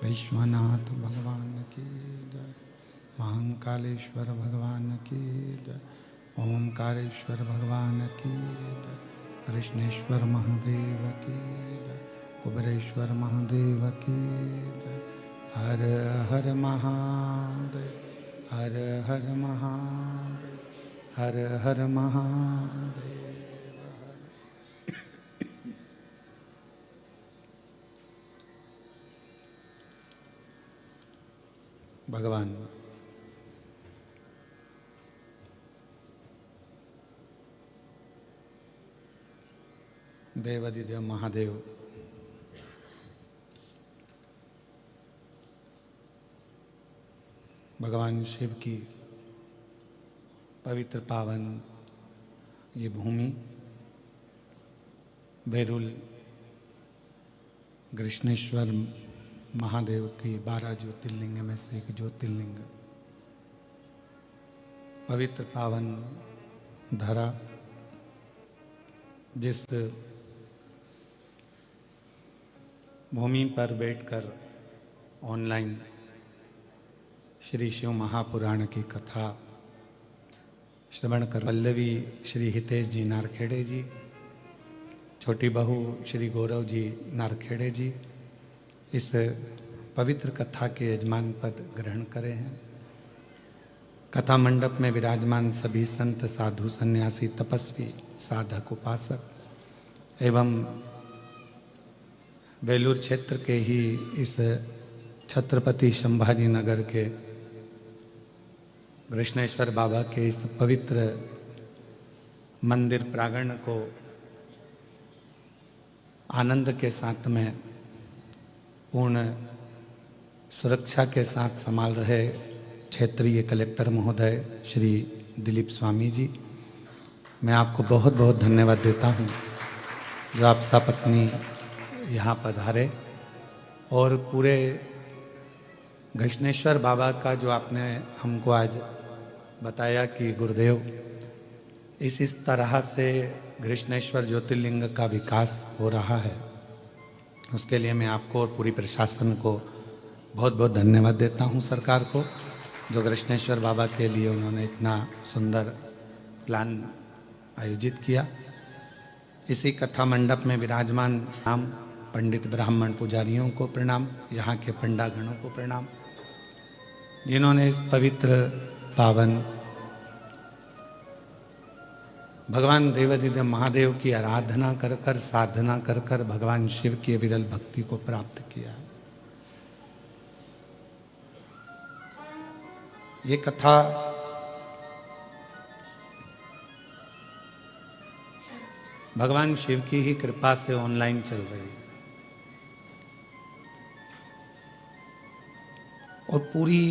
विश्वनाथ भगवान की जय। महाकालेश्वर भगवान की जय। ओमकारेश्वर भगवान की जय। कृष्णेश्वर महादेव की जय। कुबेरेश्वर महादेव की जय। हर हर महादेव, हर हर महादेव, हर हर महादेव। भगवान देवाधिदेव महादेव भगवान शिव की पवित्र पावन ये भूमि बेरुल कृष्णेश्वर महादेव की 12 ज्योतिर्लिंग में से एक ज्योतिर्लिंग, पवित्र पावन धरा, जिस भूमि पर बैठकर ऑनलाइन श्री शिव महापुराण की कथा श्रवण कर पल्लवी श्री हितेश जी नारखेड़े जी, छोटी बहू श्री गौरव जी नारखेड़े जी इस पवित्र कथा के यजमान पद ग्रहण करे हैं। कथा मंडप में विराजमान सभी संत साधु सन्यासी तपस्वी साधक उपासक एवं बेलूर क्षेत्र के ही इस छत्रपति संभाजी नगर के कृष्णेश्वर बाबा के इस पवित्र मंदिर प्रांगण को आनंद के साथ में पूर्ण सुरक्षा के साथ संभाल रहे क्षेत्रीय कलेक्टर महोदय श्री दिलीप स्वामी जी, मैं आपको बहुत बहुत धन्यवाद देता हूं जो आप सपत्नी यहाँ पधारे और पूरे कृष्णेश्वर बाबा का जो आपने हमको आज बताया कि गुरुदेव इस तरह से कृष्णेश्वर ज्योतिर्लिंग का विकास हो रहा है, उसके लिए मैं आपको और पूरी प्रशासन को बहुत बहुत धन्यवाद देता हूं। सरकार को जो कृष्णेश्वर बाबा के लिए उन्होंने इतना सुंदर प्लान आयोजित किया। इसी कथा मंडप में विराजमान नाम पंडित ब्राह्मण पुजारियों को प्रणाम, यहाँ के पंडागणों को प्रणाम, जिन्होंने इस पवित्र पावन भगवान देवाधिदेव महादेव की आराधना कर कर साधना कर कर भगवान शिव की विरल भक्ति को प्राप्त किया। ये कथा भगवान शिव की ही कृपा से ऑनलाइन चल रही है। और पूरी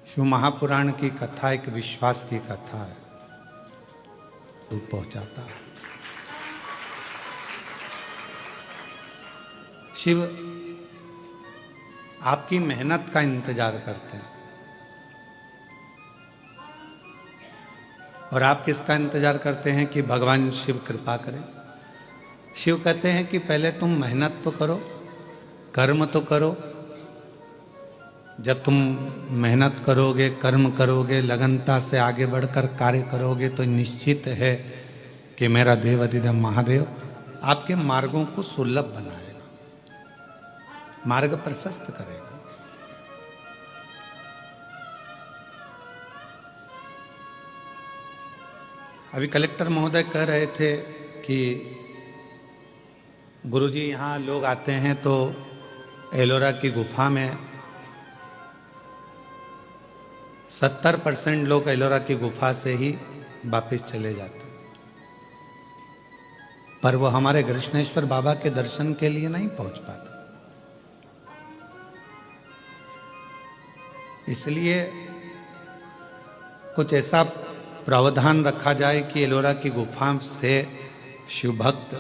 शिव महापुराण की कथा एक विश्वास की कथा है, पहुंचाता है। शिव आपकी मेहनत का इंतजार करते हैं और आप किसका इंतजार करते हैं कि भगवान शिव कृपा करें। शिव कहते हैं कि पहले तुम मेहनत तो करो, कर्म तो करो। जब तुम मेहनत करोगे, कर्म करोगे, लगनता से आगे बढ़कर कार्य करोगे तो निश्चित है कि मेरा देवाधिदेव महादेव आपके मार्गों को सुलभ बनाएगा, मार्ग प्रशस्त करेगा। अभी कलेक्टर महोदय कह रहे थे कि गुरुजी यहाँ लोग आते हैं तो एलोरा की गुफा में 70% लोग एलोरा की गुफा से ही वापस चले जाते हैं, पर वो हमारे कृष्णेश्वर बाबा के दर्शन के लिए नहीं पहुंच पाते। इसलिए कुछ ऐसा प्रावधान रखा जाए कि एलोरा की गुफा से शिव भक्त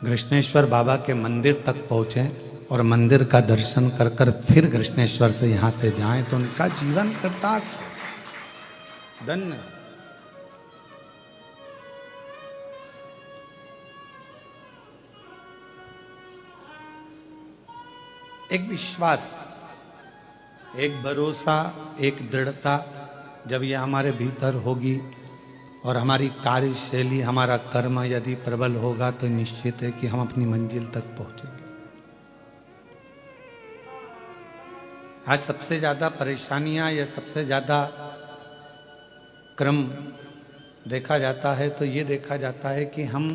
कृष्णेश्वर बाबा के मंदिर तक पहुंचे और मंदिर का दर्शन कर कर फिर कृष्णेश्वर से यहां से जाएं तो उनका जीवन कृतार्थ धन्य। एक विश्वास, एक भरोसा, एक दृढ़ता जब यह हमारे भीतर होगी और हमारी कार्यशैली, हमारा कर्म यदि प्रबल होगा तो निश्चित है कि हम अपनी मंजिल तक पहुंचेंगे। आज सबसे ज्यादा परेशानियां या सबसे ज्यादा क्रम देखा जाता है तो ये देखा जाता है कि हम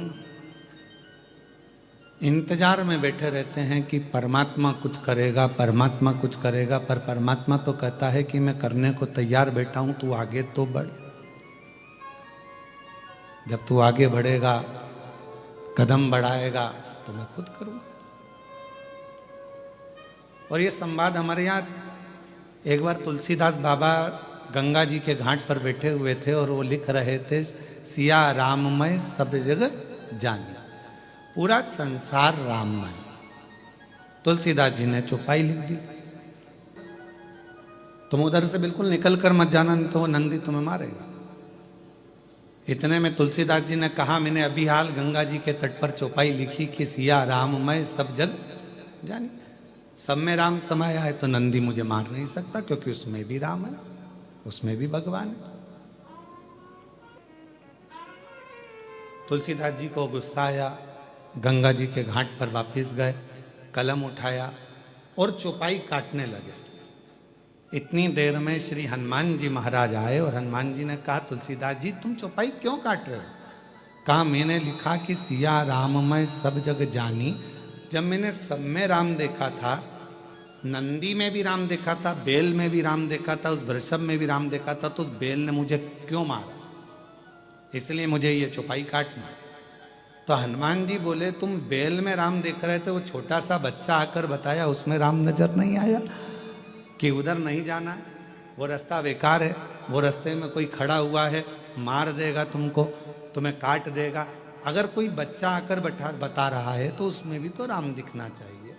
इंतजार में बैठे रहते हैं कि परमात्मा कुछ करेगा, परमात्मा कुछ करेगा, पर परमात्मा तो कहता है कि मैं करने को तैयार बैठा हूं, तू आगे तो बढ़। जब तू आगे बढ़ेगा, कदम बढ़ाएगा तो मैं खुद करूंगा। और ये संवाद हमारे यहाँ एक बार तुलसीदास बाबा गंगा जी के घाट पर बैठे हुए थे और वो लिख रहे थे, सिया राममय सब जगह जानी, पूरा संसार राममय। तुलसीदास जी ने चौपाई लिख दी, तुम उधर से बिल्कुल निकल कर मत जाना, नहीं तो वो नंदी तुम्हें मारेगा। इतने में तुलसीदास जी ने कहा, मैंने अभी हाल गंगा जी के तट पर चौपाई लिखी कि सिया राममय सब जग जानी। सब में राम समाया है तो नंदी मुझे मार नहीं सकता, क्योंकि उसमें भी राम है, उसमें भी भगवान है। तुलसीदास जी को गुस्सा आया, गंगा जी के घाट पर वापस गए, कलम उठाया और चौपाई काटने लगे। इतनी देर में श्री हनुमान जी महाराज आए और हनुमान जी ने कहा, तुलसीदास जी तुम चौपाई क्यों काट रहे हो? कहा, मैंने लिखा कि सिया राममय सब जग जानी। जब मैंने सब में राम देखा था, नंदी में भी राम देखा था, बेल में भी राम देखा था, उस वृषभ में भी राम देखा था, तो उस बेल ने मुझे क्यों मारा? इसलिए मुझे ये चौपाई काटना। तो हनुमान जी बोले, तुम बेल में राम देख रहे थे, वो छोटा सा बच्चा आकर बताया उसमें राम नजर नहीं आया कि उधर नहीं जाना है, वो रास्ता बेकार है, वो रास्ते में कोई खड़ा हुआ है, मार देगा तुमको, तुम्हें काट देगा। अगर कोई बच्चा आकर बता रहा है तो उसमें भी तो राम दिखना चाहिए।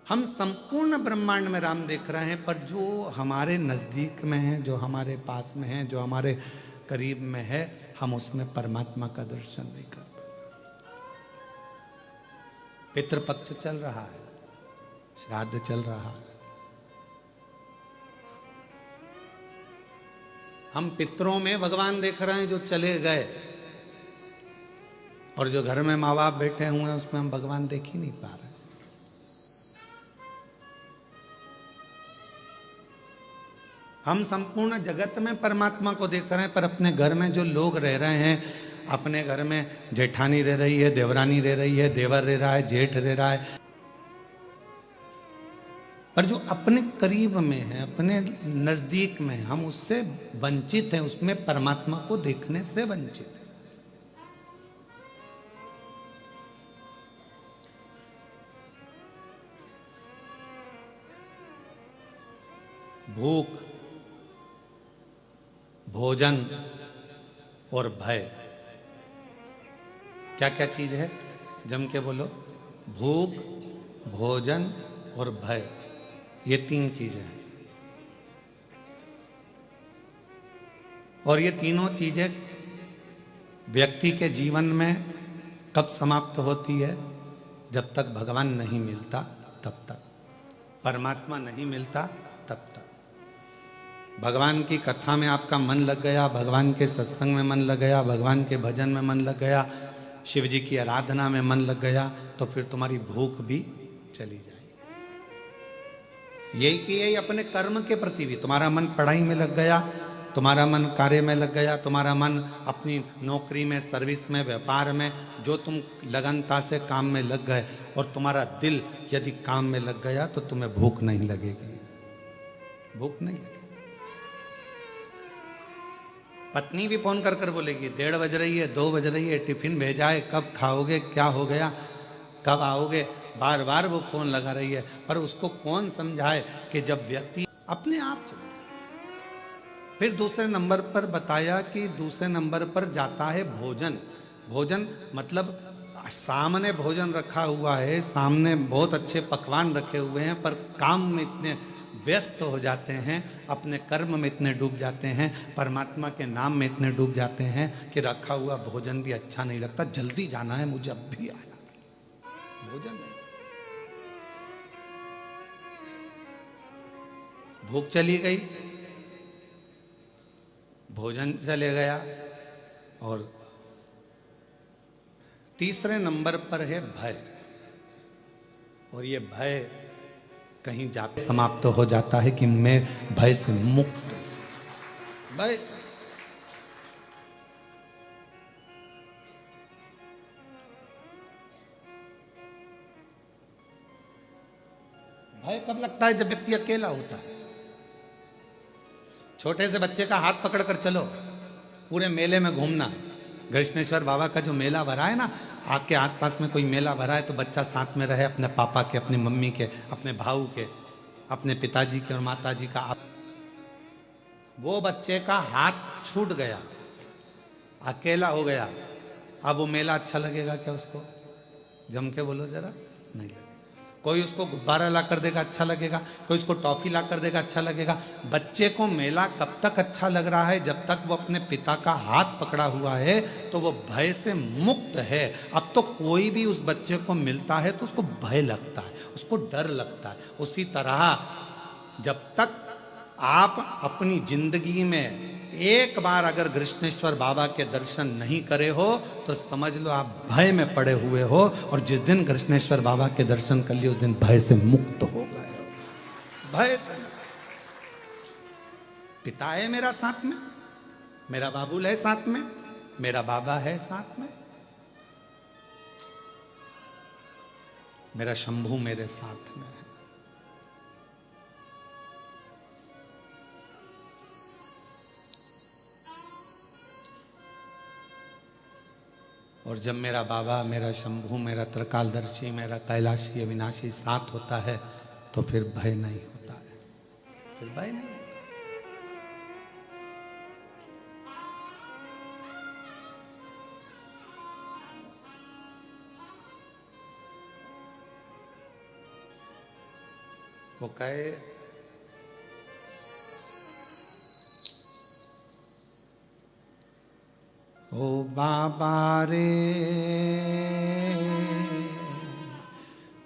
हम संपूर्ण ब्रह्मांड में राम देख रहे हैं, पर जो हमारे नजदीक में है, जो हमारे पास में है, जो हमारे करीब में है, हम उसमें परमात्मा का दर्शन नहीं कर पाते। पितृपक्ष चल रहा है, श्राद्ध चल रहा है, हम पितरों में भगवान देख रहे हैं जो चले गए, और जो घर में माँ बाप बैठे हुए हैं उसमें हम भगवान देख ही नहीं पा रहे। हम संपूर्ण जगत में परमात्मा को देख रहे हैं, पर अपने घर में जो लोग रह रहे हैं, अपने घर में जेठानी रह रही है, देवरानी रह रही है, देवर रह रहा है, जेठ रह रहा है, पर जो अपने करीब में है, अपने नजदीक में, हम उससे वंचित हैं, उसमें परमात्मा को देखने से वंचित हैं। भूख, भोजन और भय। क्या क्या चीज है? जम के बोलो। भूख, भोजन और भय, ये 3 चीजें हैं। और ये तीनों चीजें व्यक्ति के जीवन में कब समाप्त होती है? जब तक भगवान नहीं मिलता तब तक, परमात्मा नहीं मिलता तब तक। भगवान की कथा में आपका मन लग गया, भगवान के सत्संग में मन लग गया, भगवान के भजन में मन लग गया, शिव जी की आराधना में मन लग गया, तो फिर तुम्हारी भूख भी चली जाएगी। यही कि यही अपने कर्म के प्रति भी, तुम्हारा मन पढ़ाई में लग गया, तुम्हारा मन कार्य में लग गया, तुम्हारा मन अपनी नौकरी में, सर्विस में, व्यापार में, जो तुम लगनता से काम में लग गए, और तुम्हारा दिल यदि काम में लग गया, तो तुम्हें भूख नहीं लगेगी। भूख नहीं लगेगी। पत्नी भी फोन कर कर बोलेगी 1:30 बज रही है, 2 बज रही है, टिफिन भेजा है, कब खाओगे, क्या हो गया, कब आओगे, बार बार वो फोन लगा रही है। पर उसको कौन समझाए कि जब व्यक्ति अपने आप चले। फिर दूसरे नंबर पर बताया कि दूसरे नंबर पर जाता है भोजन। भोजन मतलब सामने भोजन रखा हुआ है, सामने बहुत अच्छे पकवान रखे हुए हैं, पर काम में इतने व्यस्त हो जाते हैं, अपने कर्म में इतने डूब जाते हैं, परमात्मा के नाम में इतने डूब जाते हैं कि रखा हुआ भोजन भी अच्छा नहीं लगता। जल्दी जाना है मुझे, अब भी आना, भोजन नहीं। भूख चली गई, भोजन चले गया, और तीसरे नंबर पर है भय। और ये भय कहीं जाके समाप्त हो जाता है कि मैं भय से मुक्त। भय भय कब लगता है? जब व्यक्ति अकेला होता है। छोटे से बच्चे का हाथ पकड़कर चलो, पूरे मेले में घूमना। कृष्णेश्वर बाबा का जो मेला भरा है ना, आपके आसपास में कोई मेला भरा है तो बच्चा साथ में रहे, अपने पापा के, अपनी मम्मी के, अपने भाऊ के, अपने पिताजी के और माताजी का। वो बच्चे का हाथ छूट गया, अकेला हो गया, अब वो मेला अच्छा लगेगा क्या उसको? जम के बोलो जरा, नहीं लगेगा। कोई उसको गुब्बारा ला कर देगा, अच्छा लगेगा। कोई उसको टॉफी ला कर देगा, अच्छा लगेगा। बच्चे को मेला कब तक अच्छा लग रहा है? जब तक वो अपने पिता का हाथ पकड़ा हुआ है, तो वो भय से मुक्त है। अब तो कोई भी उस बच्चे को मिलता है तो उसको भय लगता है, उसको डर लगता है। उसी तरह जब तक आप अपनी जिंदगी में एक बार अगर कृष्णेश्वर बाबा के दर्शन नहीं करे हो, तो समझ लो आप भय में पड़े हुए हो। और जिस दिन कृष्णेश्वर बाबा के दर्शन कर लिए, उस दिन भय से मुक्त हो गए। भय से। पिता है मेरा साथ में, मेरा बाबुल है साथ में, मेरा बाबा है साथ में, मेरा शंभू मेरे साथ में है। और जब मेरा बाबा, मेरा शंभू, मेरा त्रिकालदर्शी, मेरा कैलाशी अविनाशी साथ होता है, तो फिर भय नहीं होता है। फिर भय नहीं। वो कहे ओ बाबा रे,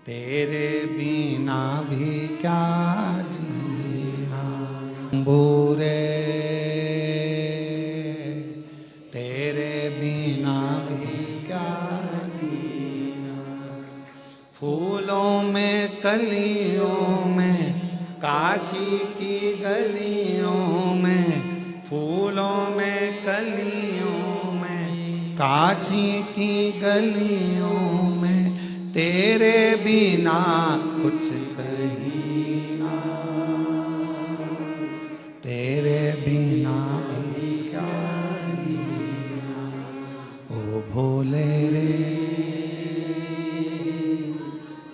तेरे बिना भी क्या जीना। शंभूरे, तेरे बिना भी क्या जीना। फूलों में कलियों में, काशी की गलियों में, फूलों में कलियों, काशी की गलियों में, तेरे बिना कुछ कहीं ना। तेरे बिना भी क्या जीना। ओ भोले रे,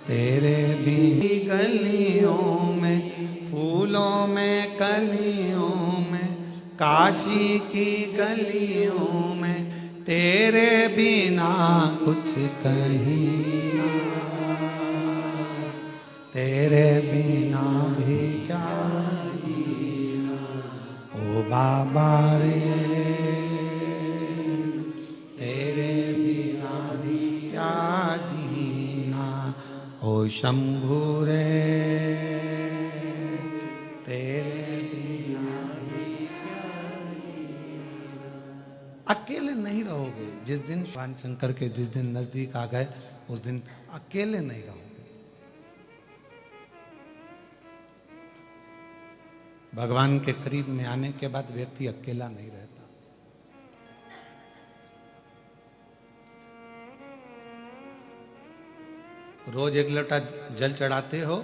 तेरे भी गलियों में, फूलों में काशी की गलियों में तेरे बिना कुछ कहीं ना, तेरे बिना भी क्या जीना ओ बाबा रे, तेरे बिना भी क्या जीना ओ शंभू रे, तेरे बिना भी क्या जीना। अकेले नहीं रहोगे। जिस दिन भगवान शंकर के जिस दिन नजदीक आ गए उस दिन अकेले नहीं रहोगे। भगवान के करीब में आने के बाद व्यक्ति अकेला नहीं रहता। रोज एक लोटा जल चढ़ाते हो,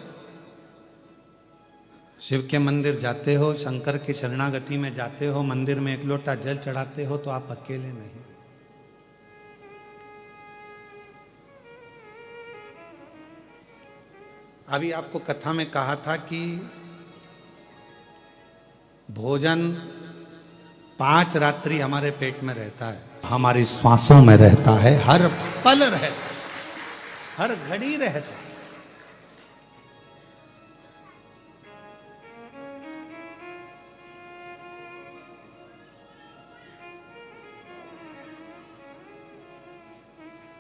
शिव के मंदिर जाते हो, शंकर की शरणागति में जाते हो, मंदिर में एक लोटा जल चढ़ाते हो, तो आप अकेले नहीं। अभी आपको कथा में कहा था कि भोजन 5 रात्रि हमारे पेट में रहता है, हमारी श्वासों में रहता है, हर पल रहता है, हर घड़ी रहता है।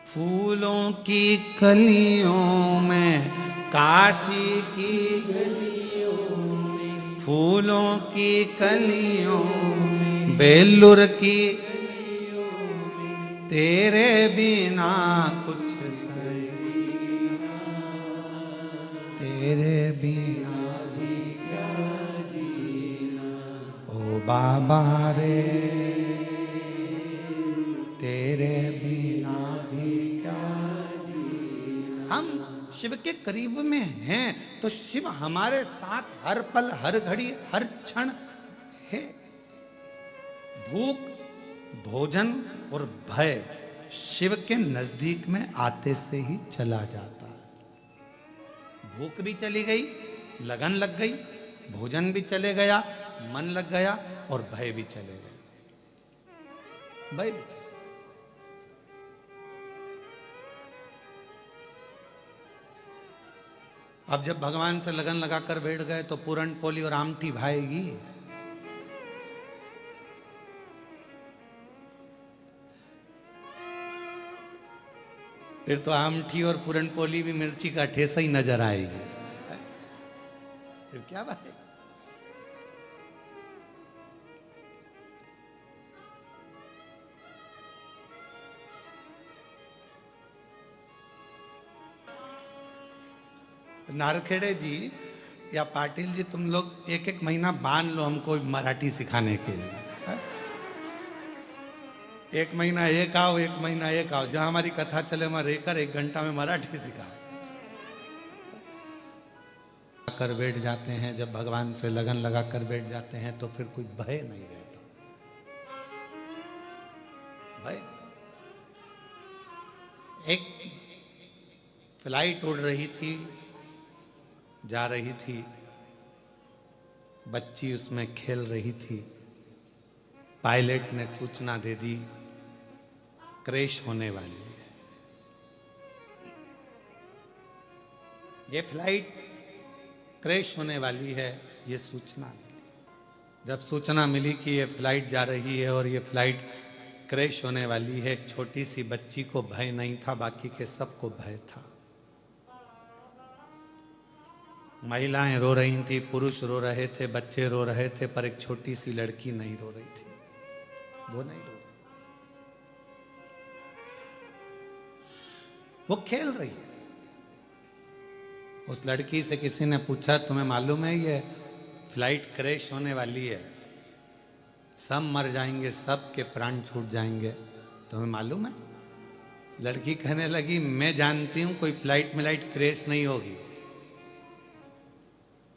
फूलों की कलियों में, काशी की गलियों में, फूलों की कलियों में, बेलूर की गलियों में, तेरे बिना कुछ नहीं, तेरे बिना भी क्या जीना ओ बाबा रे, तेरे बिना भी क्या जीना। हम शिव के करीब में हैं तो शिव हमारे साथ हर पल, हर घड़ी, हर क्षण है। भूख, भोजन और भय शिव के नजदीक में आते से ही चला जाता है। भूख भी चली गई, लगन लग गई, भोजन भी चले गया, मन लग गया, और भय भी चले गए, भय भी चले। अब जब भगवान से लगन लगाकर बैठ गए तो पूरन पोली और आमटी भाएगी। फिर तो आमठी और पूरन पोली भी मिर्ची का ठेसा ही नजर आएगी। फिर क्या बात है। नारखेड़े जी या पाटिल जी, तुम लोग 1-1 महीना बांध लो हमको मराठी सिखाने के लिए। 1 महीना एक आओ, 1 महीना एक आओ, जहां हमारी कथा चले वहां रहकर 1 घंटा में मराठी सिखा कर बैठ जाते हैं। जब भगवान से लगन लगा कर बैठ जाते हैं तो फिर कोई भय नहीं रहता। भय, एक फ्लाइट उड़ रही थी, जा रही थी, बच्ची उसमें खेल रही थी। पायलट ने सूचना दे दी क्रैश होने वाली है। ये फ्लाइट क्रैश होने वाली है, ये सूचना मिली। जब सूचना मिली कि ये फ्लाइट जा रही है और ये फ्लाइट क्रैश होने वाली है, एक छोटी सी बच्ची को भय नहीं था, बाकी के सबको भय था। महिलाएं रो रही थी, पुरुष रो रहे थे, बच्चे रो रहे थे, पर एक छोटी सी लड़की नहीं रो रही थी। वो नहीं रो रही, वो खेल रही है। उस लड़की से किसी ने पूछा, तुम्हें मालूम है ये फ्लाइट क्रैश होने वाली है, सब मर जाएंगे, सब के प्राण छूट जाएंगे, तुम्हें मालूम है? लड़की कहने लगी, मैं जानती हूं कोई फ्लाइट मिलाइट क्रैश नहीं होगी।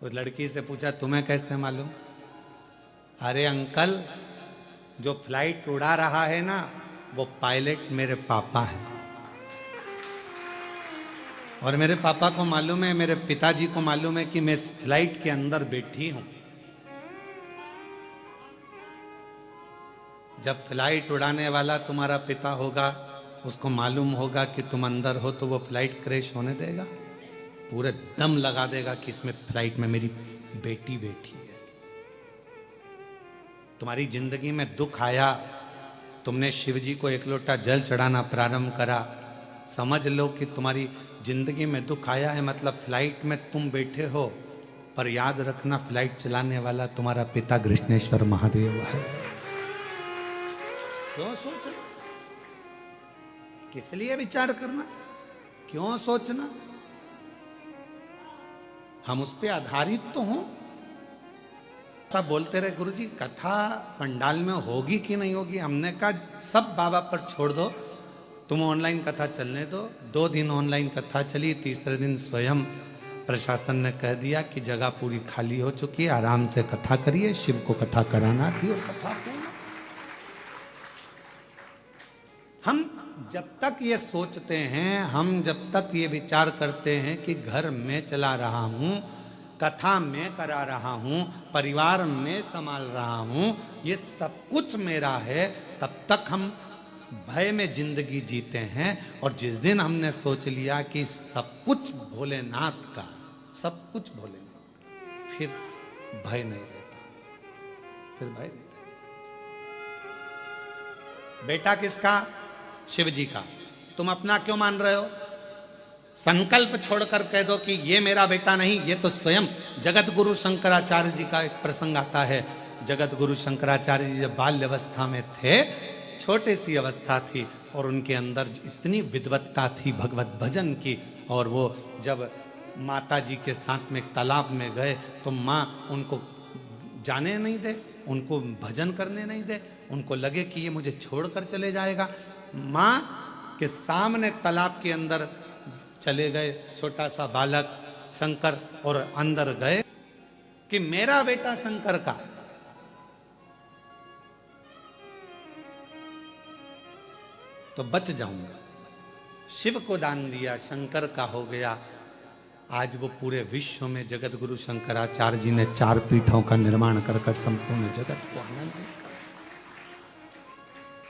उस लड़की से पूछा, तुम्हें कैसे मालूम? अरे अंकल, जो फ्लाइट उड़ा रहा है ना, वो पायलट मेरे पापा हैं, और मेरे पापा को मालूम है, मेरे पिताजी को मालूम है कि मैं इस फ्लाइट के अंदर बैठी हूं। जब फ्लाइट उड़ाने वाला तुम्हारा पिता होगा, उसको मालूम होगा कि तुम अंदर हो, तो वो फ्लाइट क्रैश होने देगा? पूरे दम लगा देगा कि इसमें फ्लाइट में मेरी बेटी बैठी है। तुम्हारी जिंदगी में दुख आया, तुमने शिव जी को एक लोटा जल चढ़ाना प्रारंभ करा, समझ लो कि तुम्हारी जिंदगी में दुख आया है, मतलब फ्लाइट में तुम बैठे हो, पर याद रखना फ्लाइट चलाने वाला तुम्हारा पिता कृष्णेश्वर महादेव है। क्यों सोचना? किस लिए विचार करना? क्यों सोचना? हम उस पे आधारित तो हों। सब बोलते रहे गुरुजी कथा पंडाल में होगी कि नहीं होगी। हमने कहा सब बाबा पर छोड़ दो, तुम ऑनलाइन कथा चलने दो। 2 दिन ऑनलाइन कथा चली, तीसरे दिन स्वयं प्रशासन ने कह दिया कि जगह पूरी खाली हो चुकी है, आराम से कथा करिए। शिव को कथा कराना थी और कथा पूर्ण। हम जब तक ये सोचते हैं, हम जब तक ये विचार करते हैं कि घर में चला रहा हूं, कथा में करा रहा हूं, परिवार में संभाल रहा हूं, ये सब कुछ मेरा है, तब तक हम भय में जिंदगी जीते हैं। और जिस दिन हमने सोच लिया कि सब कुछ भोलेनाथ का, सब कुछ भोलेनाथ का, फिर भय नहीं रहता, फिर भय नहीं रहता। बेटा किसका? शिव जी का। तुम अपना क्यों मान रहे हो? संकल्प छोड़कर कह दो कि ये मेरा बेटा नहीं, ये तो स्वयं जगत गुरु शंकराचार्य जी का एक प्रसंग आता है। जगत गुरु शंकराचार्य जी जब बाल्य अवस्था में थे, छोटी सी अवस्था थी, और उनके अंदर इतनी विद्वत्ता थी भगवत भजन की, और वो जब माता जी के साथ में तालाब में गए तो माँ उनको जाने नहीं दे, उनको भजन करने नहीं दे, उनको लगे कि ये मुझे छोड़कर चले जाएगा। माँ के सामने तालाब के अंदर चले गए छोटा सा बालक शंकर, और अंदर गए कि मेरा बेटा शंकर का। तो बच जाऊंगा। शिव को दान दिया, शंकर का हो गया। आज वो पूरे विश्व में जगत गुरु शंकराचार्य जी ने 4 पीठों का निर्माण कर संपूर्ण जगत को आनंद दिया।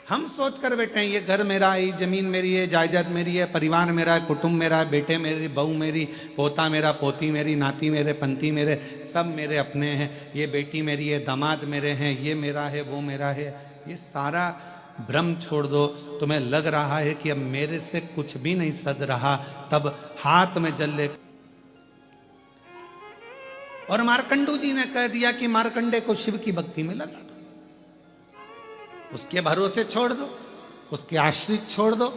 हम सोच कर बैठे हैं ये घर मेरा है, ये जमीन मेरी है, जायदाद मेरी है, परिवार मेरा है, कुटुंब मेरा है, बेटे मेरी, बहू मेरी, पोता मेरा, पोती मेरी, नाती मेरे, पंती मेरे, सब मेरे अपने हैं। ये बेटी मेरी है, दामाद मेरे हैं, ये मेरा है, वो मेरा है। ये सारा भ्रम छोड़ दो। तुम्हें लग रहा है कि अब मेरे से कुछ भी नहीं सद रहा, तब हाथ में जल ले। और मार्कंडू जी ने कह दिया कि मार्कंडे को शिव की भक्ति में लगा दो, उसके भरोसे छोड़ दो, उसके आश्रित छोड़ दो।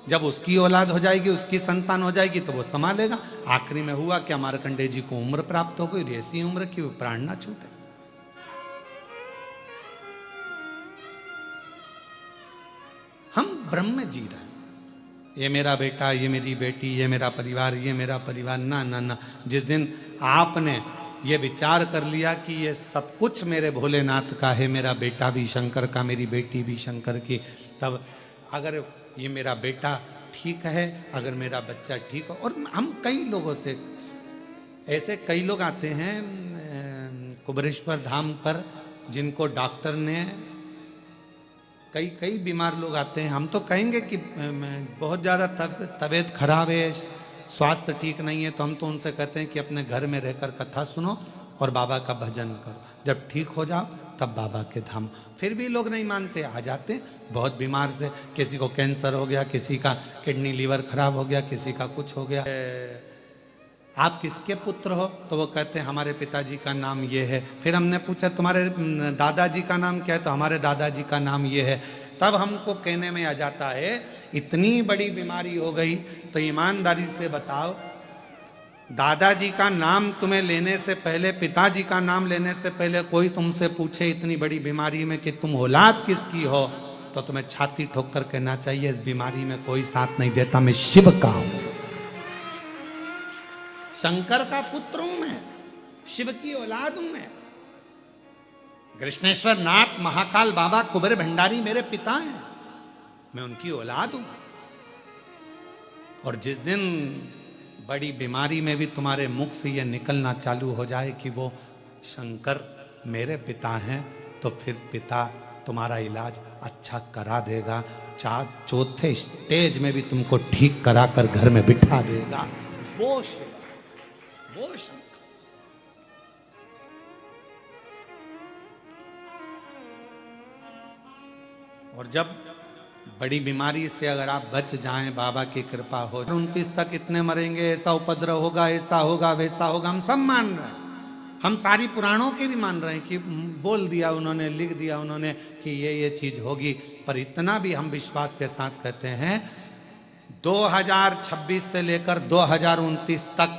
जब उसकी औलाद हो जाएगी, उसकी संतान हो जाएगी, तो वो संभालेगा। आखिरी में हुआ क्या? मार्कंडे जी को उम्र प्राप्त हो गई, ऐसी उम्र की वो प्राण ना छूटे। हम ब्रह्म में जी रहे हैं। ये मेरा बेटा, ये मेरी बेटी, ये मेरा परिवार, ये मेरा परिवार, ना ना ना। जिस दिन आपने ये विचार कर लिया कि ये सब कुछ मेरे भोलेनाथ का है, मेरा बेटा भी शंकर का, मेरी बेटी भी शंकर की, तब अगर ये मेरा बेटा ठीक है, अगर मेरा बच्चा ठीक हो। और हम कई लोगों से ऐसे, कई लोग आते हैं कुबरेश्वर धाम पर, जिनको डॉक्टर ने, कई बीमार लोग आते हैं। हम तो कहेंगे कि बहुत ज़्यादा तबीयत खराब है, स्वास्थ्य ठीक नहीं है, तो हम तो उनसे कहते हैं कि अपने घर में रहकर कथा सुनो और बाबा का भजन करो। जब ठीक हो जाओ तब बाबा के धाम। फिर भी लोग नहीं मानते, आ जाते बहुत बीमार से, किसी को कैंसर हो गया, किसी का किडनी लीवर खराब हो गया, किसी का कुछ हो गया। आप किसके पुत्र हो? तो वो कहते हैं हमारे पिताजी का नाम ये है। फिर हमने पूछा तुम्हारे दादाजी का नाम क्या है? तो हमारे दादाजी का नाम ये है। तब हमको कहने में आ जाता है इतनी बड़ी बीमारी हो गई, तो ईमानदारी से बताओ, दादाजी का नाम तुम्हें लेने से पहले, पिताजी का नाम लेने से पहले कोई तुमसे पूछे इतनी बड़ी बीमारी में कि तुम औलाद किसकी हो, तो तुम्हें छाती ठोक कर कहना चाहिए इस बीमारी में कोई साथ नहीं देता, मैं शिव का हूं, शंकर का पुत्र हूं मैं, शिव की औलाद हूं मैं। कृष्णेश्वर नाथ महाकाल बाबा कुबेर भंडारी मेरे पिता हैं, मैं उनकी औलाद हूं। और जिस दिन बड़ी बीमारी में भी तुम्हारे मुख से यह निकलना चालू हो जाए कि वो शंकर मेरे पिता हैं, तो फिर पिता तुम्हारा इलाज अच्छा करा देगा, चौथे स्टेज में भी तुमको ठीक करा कर घर में बिठा देगा। वो शंकर। और जब बड़ी बीमारी से अगर आप बच जाएं, बाबा की कृपा हो, 29 तक इतने मरेंगे, ऐसा उपद्रव होगा, ऐसा होगा, वैसा होगा, हम सब मान रहे हैं। हम सारी पुराणों के भी मान रहे हैं कि बोल दिया उन्होंने, लिख दिया उन्होंने कि ये चीज होगी। पर इतना भी हम विश्वास के साथ कहते हैं 2026 से लेकर 2029 तक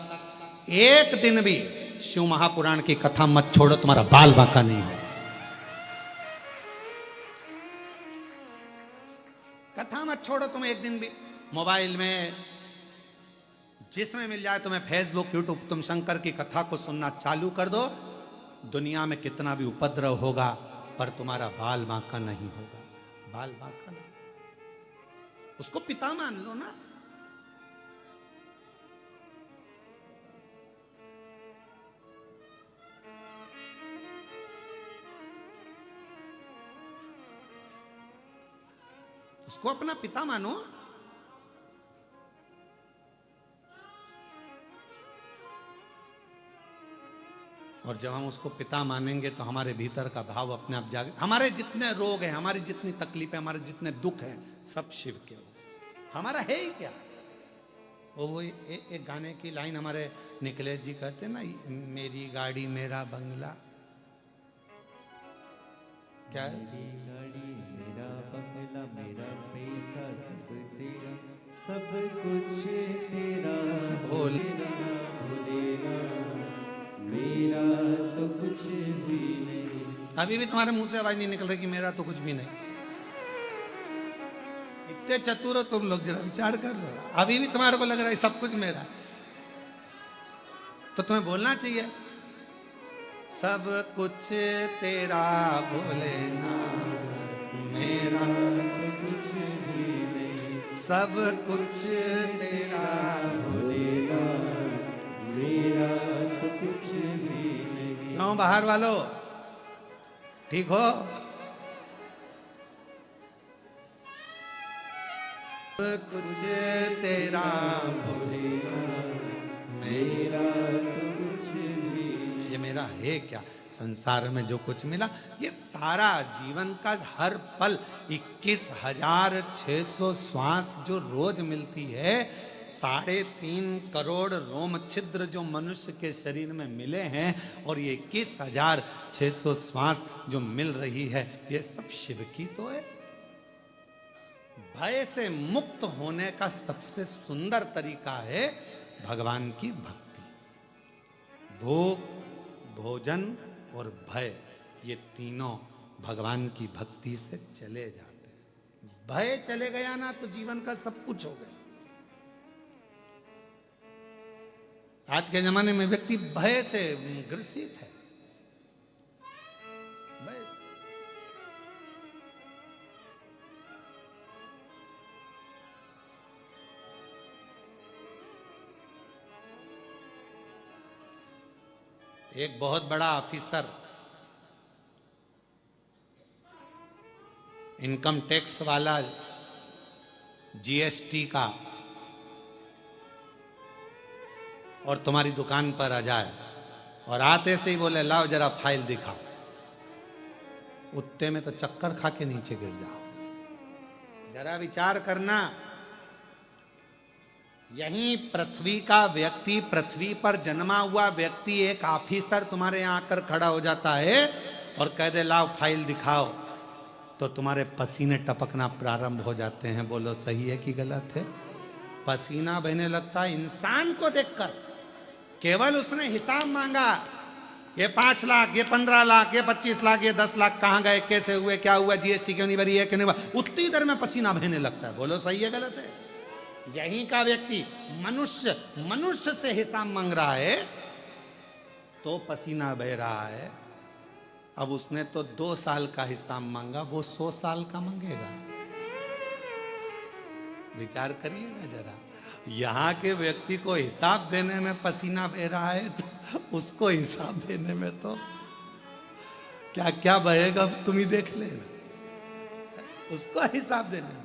एक दिन भी शिव महापुराण की कथा मत छोड़ो, तुम्हारा बाल बांका नहीं हो। कथा मत छोड़ो तुम एक दिन भी। मोबाइल में जिसमें मिल जाए तुम्हें, फेसबुक, यूट्यूब, तुम शंकर की कथा को सुनना चालू कर दो। दुनिया में कितना भी उपद्रव होगा पर तुम्हारा बाल बांका नहीं होगा। बाल बांका नहीं। उसको पिता मान लो ना। उसको अपना पिता मानो। और जब हम उसको पिता मानेंगे तो हमारे भीतर का भाव अपने आप जागे। हमारे जितने रोग हैं, हमारी जितनी तकलीफें, हमारे जितने दुख हैं, सब शिव के हो। हमारा है ही क्या। वो एक गाने की लाइन हमारे निकलेश जी कहते ना, मेरी गाड़ी मेरा बंगला, क्या है? मेरी गाड़ी मेरा बंगला, मेरा पैसा सब तेरा, सब कुछ तेरा, भोलेना भोलेना, मेरा तो कुछ भी नहीं। अभी भी तुम्हारे मुंह से आवाज नहीं निकल रही कि मेरा तो कुछ भी नहीं। इतने चतुर हो तुम लोग, जरा विचार कर लो। अभी भी तुम्हारे को लग रहा है सब कुछ मेरा, तो तुम्हें बोलना चाहिए सब कुछ तेरा भोलेनाथ, मेरा तो कुछ भी नहीं। सब कुछ तेरा भोलेनाथ, मेरा तो कुछ भी नहीं। क्यों बाहर वालों, ठीक हो? सब कुछ तेरा भोलेनाथ, मेरा तो कुछ भी। ये मेरा है क्या? संसार में जो कुछ मिला, ये सारा जीवन का हर पल 21,600 श्वास जो रोज मिलती है, 3.5 करोड़ रोम छिद्र जो मनुष्य के शरीर में मिले हैं, और ये 21,600 श्वास जो मिल रही है, ये सब शिव की तो है। भय से मुक्त होने का सबसे सुंदर तरीका है भगवान की भक्ति। भूख, भोजन और भय, ये तीनों भगवान की भक्ति से चले जाते हैं। भय चले गया ना तो जीवन का सब कुछ हो गया। आज के जमाने में व्यक्ति भय से ग्रसित है। भय। एक बहुत बड़ा ऑफिसर इनकम टैक्स वाला, जीएसटी का, और तुम्हारी दुकान पर आ जाए और आते से ही बोले लाओ जरा फाइल दिखाओ, उतने में तो चक्कर खा के नीचे गिर जाओ। जरा विचार करना, यहीं पृथ्वी का व्यक्ति, पृथ्वी पर जन्मा हुआ व्यक्ति, एक ऑफिसर तुम्हारे यहां आकर खड़ा हो जाता है और कह दे लाओ फाइल दिखाओ, तो तुम्हारे पसीने टपकना प्रारंभ हो जाते हैं। बोलो सही है कि गलत है? पसीना बहने लगता है इंसान को देखकर। केवल उसने हिसाब मांगा, ये 5 लाख, ये 15 लाख, ये 25 लाख, ये 10 लाख कहां गए, कैसे हुए, क्या हुआ, जीएसटी क्यों नहीं भरी है, क्यों नहीं भरा, उतनी देर में पसीना बहने लगता है। बोलो सही है गलत है? यहीं का व्यक्ति मनुष्य से हिसाब मांग रहा है तो पसीना बह रहा है। अब उसने तो 2 साल का हिसाब मांगा, वो 100 साल का मांगेगा। विचार करिएगा जरा। यहाँ के व्यक्ति को हिसाब देने में पसीना बह रहा है, तो उसको हिसाब देने में तो क्या क्या बहेगा तुम ही देख लेना। उसको हिसाब देने में।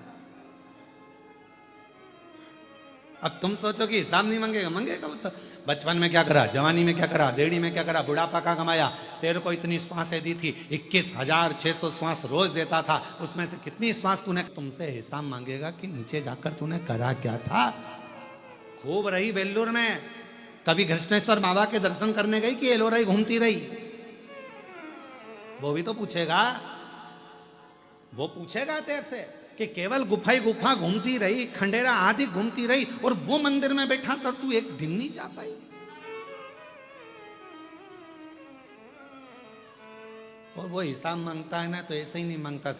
अब तुम सोचो कि हिसाब नहीं मांगेगा, मांगेगा वो तो। बचपन में क्या करा, जवानी में क्या करा, देड़ी में क्या करा, बुढ़ापा का कमाया, तेरे को इतनी श्वासें दी थी, 21,600 श्वास रोज देता था, उसमें से कितनी श्वास तूने, तुमसे हिसाब मांगेगा कि नीचे जाकर तूने करा क्या था। खूब रही वेल्लूर में, कभी घृष्णेश्वर बाबा के दर्शन करने गई कि एलोराई घूमती रही, वो भी तो पूछेगा। वो पूछेगा तेरे से कि केवल गुफा ही गुफा घूमती रही, खंडेरा आदि घूमती रही, और वो मंदिर में बैठा कर तू एक दिन नहीं जा पाई। और वो हिसाब मांगता है ना, तो ऐसे ही नहीं मांगता।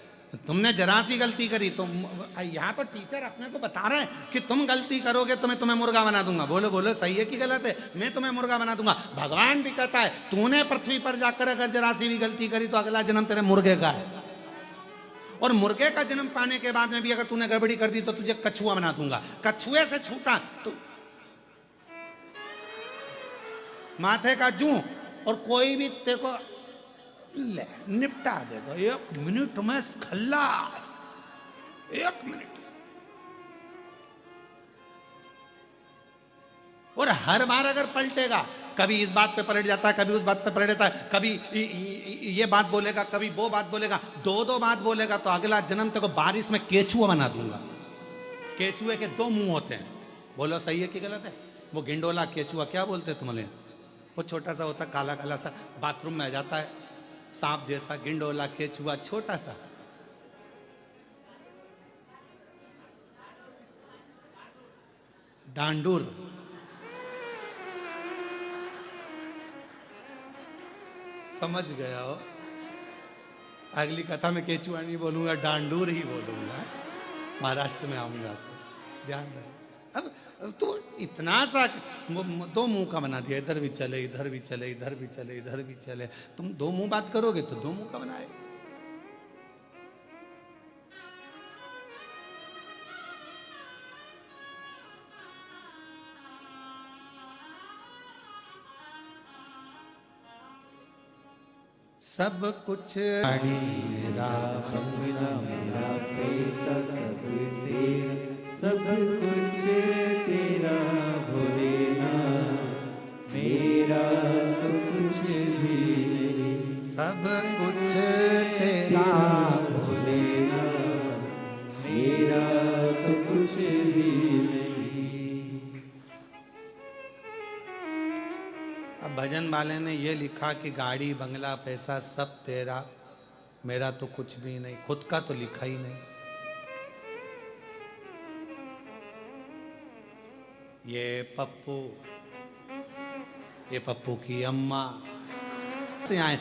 तुमने जरा सी गलती करी तो यहाँ पर टीचर अपने को बता रहे हैं कि तुम गलती करोगे तो मैं तुम्हें मुर्गा बना दूंगा। बोलो बोलो, सही है कि गलत है? मैं तुम्हें मुर्गा बना दूंगा। भगवान भी कहता है तूने पृथ्वी पर जाकर अगर जरा सी भी गलती करी तो अगला जन्म तेरे मुर्गे का है, और मुर्गे का जन्म पाने के बाद में भी अगर तूने गड़बड़ी कर दी तो तुझे कछुआ बना दूंगा। कछुए से छूटा तो माथे का जू, और कोई भी तेरे को ले निपटा देगा 1 मिनट में, खल्लास 1 मिनट। और हर बार अगर पलटेगा, कभी इस बात पे पलट जाता है, कभी उस बात पे पलट जाता है, कभी ये बात बोलेगा, कभी वो बात बोलेगा, 2 बात बोलेगा, तो अगला जन्म तेरे को बारिश में केचुआ बना दूंगा। केचुए के 2 मुंह होते हैं। बोलो सही है कि गलत है? वो गिंडोला केचुआ क्या बोलते हैं तुम्हारे? वो छोटा सा होता, काला काला सा, बाथरूम में आ जाता है, सांप जैसा। गिंडोला केचुआ छोटा सा। डांडूर, समझ गया हो? अगली कथा में केचुआ नहीं बोलूंगा, डांडूर ही बोलूंगा। महाराष्ट्र में आऊंगा तो ध्यान रहे। अब तो इतना सा 2 मुंह का बना दिया, इधर भी चले, इधर भी चले, इधर भी चले, इधर भी चले। तुम 2 मुंह बात करोगे तो 2 मुंह का बनाए। सब कुछ मेरा, बंगला मेरा, पैसा सब तेरा, सब कुछ तेरा भोलेनाथ, मेरा तो कुछ भी नहीं। सब कुछ तेरा भोलेनाथ, मेरा तो कुछ भी नहीं। अब भजन वाले ने ये लिखा कि गाड़ी बंगला पैसा सब तेरा, मेरा तो कुछ भी नहीं। खुद का तो लिखा ही नहीं। ये पप्पू की अम्मा से आए,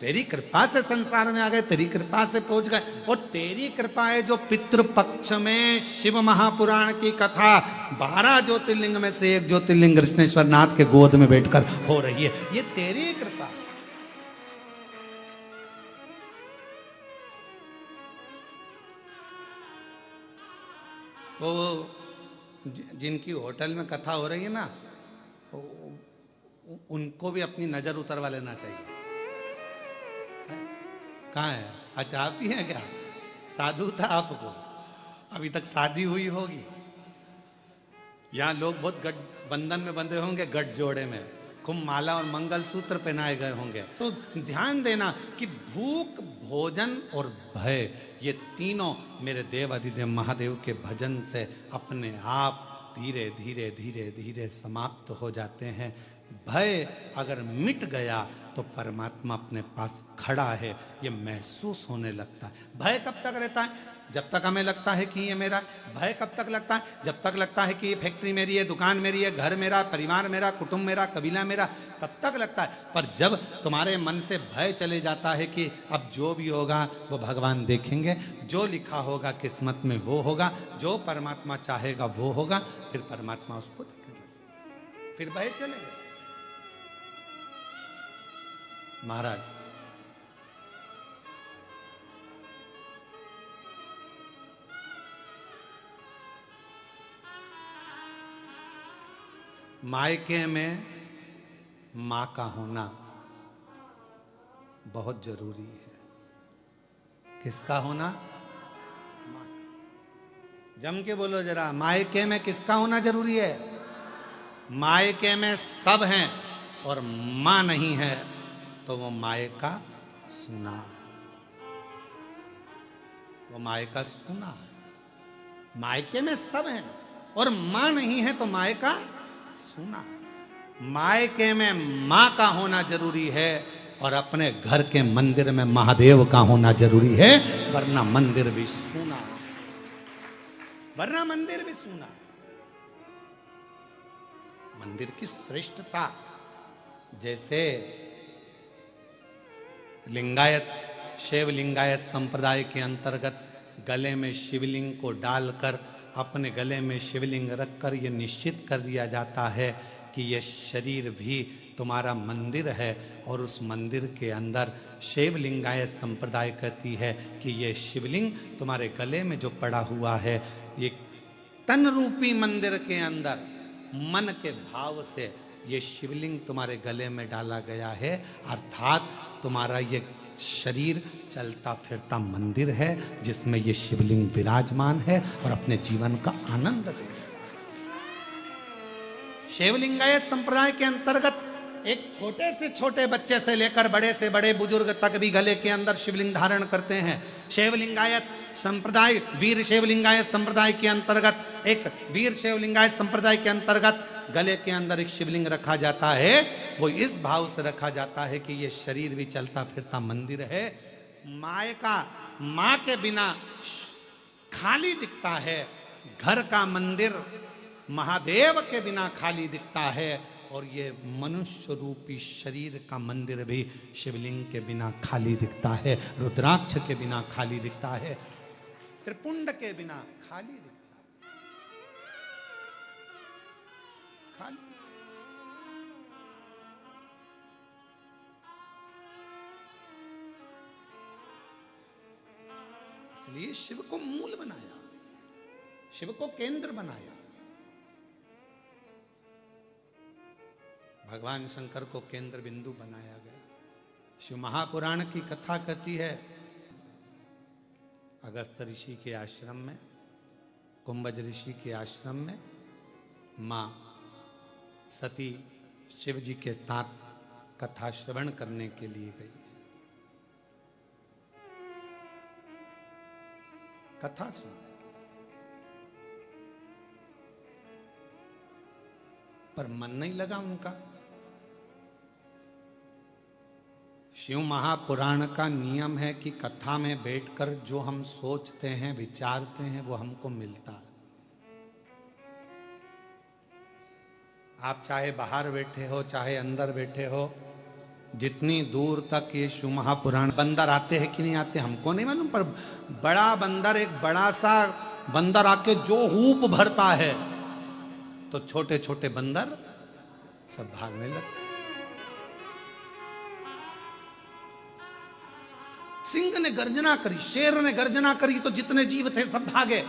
तेरी कृपा से संसार में आ गए, तेरी कृपा से पहुंच गए। और तेरी कृपा है जो पितृपक्ष में शिव महापुराण की कथा 12 ज्योतिर्लिंग में से एक ज्योतिर्लिंग कृष्णेश्वर नाथ के गोद में बैठकर हो रही है, ये तेरी कृपा। वो जिनकी होटल में कथा हो रही है ना, उनको भी अपनी नजर उतरवा लेना चाहिए। कहाँ है? अच्छा आप ही हैं क्या? साधु था आपको, अभी तक शादी हुई होगी। यहाँ लोग बहुत गठ बंधन में बंधे होंगे, गठ जोड़े में खूब माला और मंगल सूत्र पहनाए गए होंगे। तो ध्यान देना कि भूख, भोजन और भय, ये तीनों मेरे देव अधिदेव महादेव के भजन से अपने आप धीरे धीरे धीरे धीरे समाप्त हो जाते हैं। भय अगर मिट गया तो परमात्मा अपने पास खड़ा है, ये महसूस होने लगता है। भय कब तक रहता है? जब तक हमें लगता है कि ये मेरा। भय कब तक लगता है? जब तक लगता है कि ये फैक्ट्री मेरी है, दुकान मेरी है, घर मेरा, परिवार मेरा, कुटुंब मेरा, कबीला मेरा, तब तक लगता है। पर जब तुम्हारे मन से भय चले जाता है कि अब जो भी होगा वो भगवान देखेंगे, जो लिखा होगा किस्मत में वो होगा, जो परमात्मा चाहेगा वो होगा, फिर परमात्मा उसको देखेगा, फिर भय चले गए। महाराज मायके में मां का होना बहुत जरूरी है। किसका होना? जम के बोलो जरा, मायके में किसका होना जरूरी है? मायके में सब हैं और मां नहीं है तो वो मायका सूना, वो मायका सूना है। मायके में सब हैं और मां नहीं है तो मायका सूना। मायके में मां का होना जरूरी है और अपने घर के मंदिर में महादेव का होना जरूरी है, वरना मंदिर भी सूना, वरना मंदिर भी सूना। मंदिर की श्रेष्ठता, जैसे लिंगायत, शैव लिंगायत संप्रदाय के अंतर्गत गले में शिवलिंग को डालकर अपने गले में शिवलिंग रखकर यह निश्चित कर दिया जाता है कि यह शरीर भी तुम्हारा मंदिर है, और उस मंदिर के अंदर शैव लिंगायत संप्रदाय कहती है कि यह शिवलिंग तुम्हारे गले में जो पड़ा हुआ है, ये तन रूपी मंदिर के अंदर मन के भाव से ये शिवलिंग तुम्हारे गले में डाला गया है, अर्थात तुम्हारा ये शरीर चलता फिरता मंदिर है जिसमें ये शिवलिंग विराजमान है और अपने जीवन का आनंद दे। शैवलिंगायत संप्रदाय के अंतर्गत एक छोटे से छोटे बच्चे से लेकर बड़े से बड़े बुजुर्ग तक भी गले के अंदर शिवलिंग धारण करते हैं। शैवलिंगायत संप्रदाय, वीर शैवलिंगायत संप्रदाय के अंतर्गत एक वीर शैवलिंगायत संप्रदाय के अंतर्गत गले के अंदर एक शिवलिंग रखा जाता है। वो इस भाव से रखा जाता है कि ये शरीर भी चलता फिरता मंदिर है, मायका माँ के बिना खाली दिखता है, घर का मंदिर महादेव के बिना खाली दिखता है, और ये मनुष्य रूपी शरीर का मंदिर भी शिवलिंग के बिना खाली दिखता है, रुद्राक्ष के बिना खाली दिखता है, त्रिपुंड के बिना खाली दिखता है, खाली। इसलिए शिव को मूल बनाया, शिव को केंद्र बनाया। भगवान शंकर को केंद्र बिंदु बनाया गया। शिव महापुराण की कथा कहती है, अगस्त्य ऋषि के आश्रम में, कुंभज ऋषि के आश्रम में मां सती शिव जी के साथ कथा श्रवण करने के लिए गई। कथा सुन, पर मन नहीं लगा उनका। शिव महापुराण का नियम है कि कथा में बैठकर जो हम सोचते हैं, विचारते हैं, वो हमको मिलता है। आप चाहे बाहर बैठे हो, चाहे अंदर बैठे हो, जितनी दूर तक ये शिव महापुराण, बंदर आते हैं कि नहीं आते हमको नहीं मालूम, पर बड़ा बंदर, एक बड़ा सा बंदर आके जो हूप भरता है तो छोटे छोटे बंदर सब भागने लगते। सिंह ने गर्जना करी, शेर ने गर्जना करी तो जितने जीव थे सब भागे।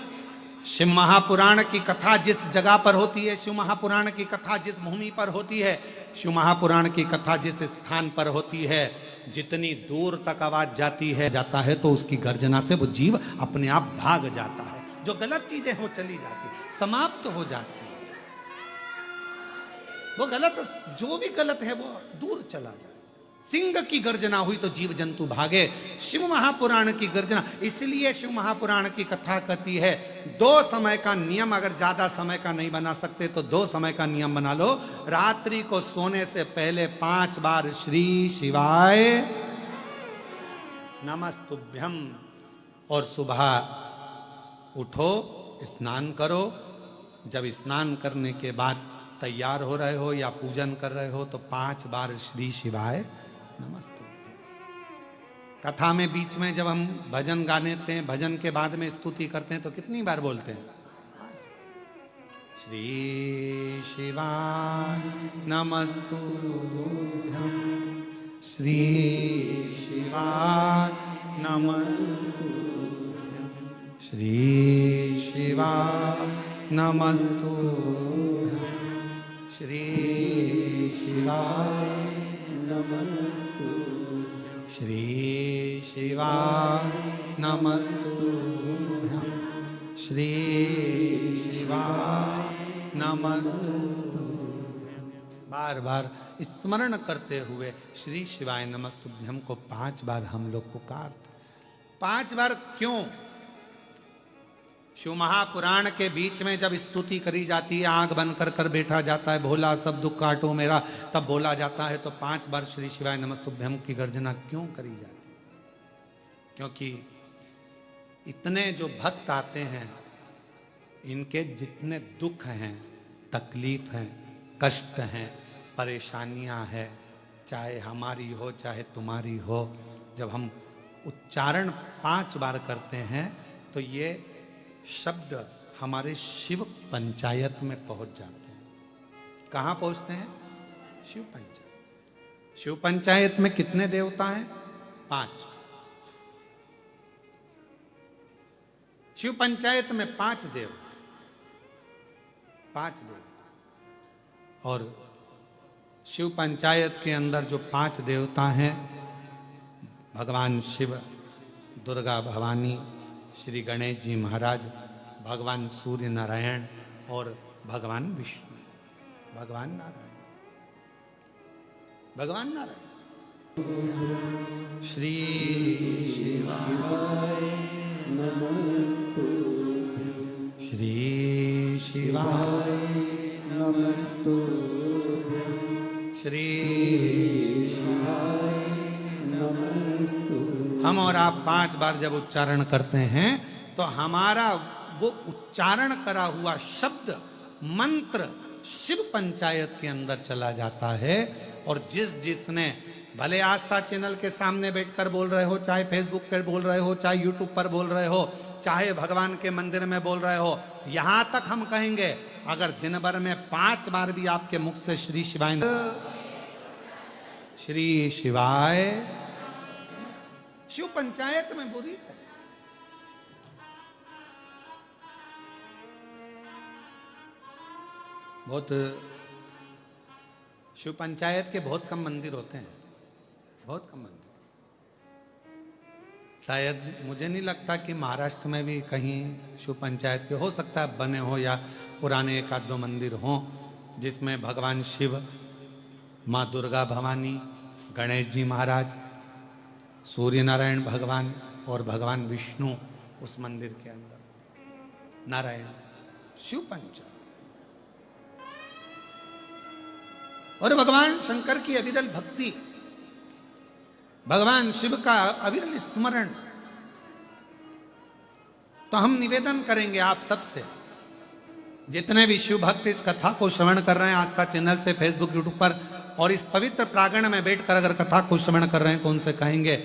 शिव महापुराण की कथा जिस जगह पर होती है, शिव महापुराण की कथा जिस भूमि पर होती है, शिव महापुराण की कथा जिस स्थान पर होती है, जितनी दूर तक आवाज जाता है तो उसकी गर्जना से वो जीव अपने आप भाग जाता है। जो गलत चीजें वो चली जाती, समाप्त हो जाती, वो गलत, जो भी गलत है वो दूर चला जाए। सिंह की गर्जना हुई तो जीव जंतु भागे। शिव महापुराण की गर्जना, इसलिए शिव महापुराण की कथा कहती है 2 समय का नियम, अगर ज्यादा समय का नहीं बना सकते तो 2 समय का नियम बना लो। रात्रि को सोने से पहले 5 बार श्री शिवाय नमस्तुभ्यम, और सुबह उठो, स्नान करो। जब स्नान करने के बाद तैयार हो रहे हो या पूजन कर रहे हो तो 5 बार श्री शिवाय नमस्तुभ्यम। कथा में बीच में जब हम भजन गाने हैं, भजन के बाद में स्तुति करते हैं तो कितनी बार बोलते हैं? श्री शिवाय नमस्तुभ्यम, श्री शिवाय नमस्तुभ्यम, श्री शिवाय नमस्तुभ्यम, श्री शिवाय नमस्तुभ्यम, श्री शिवाय नमस्तुभ्यम, श्री शिवाय नमस्तु। बार बार स्मरण करते हुए श्री शिवाय नमस्तुभ्यम को 5 बार हम लोग पुकारते। 5 बार क्यों? शिव महापुराण के बीच में जब स्तुति करी जाती है, आंख बंद कर कर बैठा जाता है, भोला सब दुख काटो मेरा, तब बोला जाता है तो 5 बार श्री शिवाय नमस्तुभ्यम की गर्जना क्यों करी जाती है? क्योंकि इतने जो भक्त आते हैं, इनके जितने दुख हैं, तकलीफ हैं, कष्ट हैं, परेशानियां हैं, चाहे हमारी हो चाहे तुम्हारी हो, जब हम उच्चारण 5 बार करते हैं तो ये शब्द हमारे शिव पंचायत में पहुंच जाते हैं। कहां पहुंचते हैं? शिव पंचायत। शिव पंचायत में कितने देवता हैं? 5। शिव पंचायत में 5 देव, 5 देव। और शिव पंचायत के अंदर जो 5 देवता हैं, भगवान शिव, दुर्गा भवानी, श्री गणेश जी महाराज, भगवान सूर्य नारायण और भगवान विष्णु, भगवान नारायण, भगवान नारायण। श्री शिवाय नमस्तु। श्री शिवाय नमस्तु। श्री शिवाय नमस्तु। हम और आप 5 बार जब उच्चारण करते हैं तो हमारा वो उच्चारण करा हुआ शब्द, मंत्र शिव पंचायत के अंदर चला जाता है। और जिसने भले आस्था चैनल के सामने बैठकर बोल रहे हो, चाहे फेसबुक पर बोल रहे हो, चाहे यूट्यूब पर बोल रहे हो, चाहे भगवान के मंदिर में बोल रहे हो, यहां तक हम कहेंगे अगर दिन भर में 5 बार भी आपके मुख से श्री शिवाय, श्री शिवाय, शिव पंचायत में बुरी है। बहुत शिव पंचायत के बहुत कम मंदिर होते हैं, बहुत कम मंदिर। शायद मुझे नहीं लगता कि महाराष्ट्र में भी कहीं शिव पंचायत के, हो सकता है बने हो या पुराने 1-2 मंदिर हों जिसमें भगवान शिव, माँ दुर्गा भवानी, गणेश जी महाराज, सूर्य नारायण भगवान और भगवान विष्णु उस मंदिर के अंदर। नारायण शिव पंचायत। और भगवान शंकर की अविरल भक्ति, भगवान शिव का अविरल स्मरण। तो हम निवेदन करेंगे आप सबसे, जितने भी शिव भक्त इस कथा को श्रवण कर रहे हैं आस्था चैनल से, फेसबुक, यूट्यूब पर, और इस पवित्र प्रांगण में बैठकर अगर कथा को श्रवण कर रहे हैं तो उनसे कहेंगे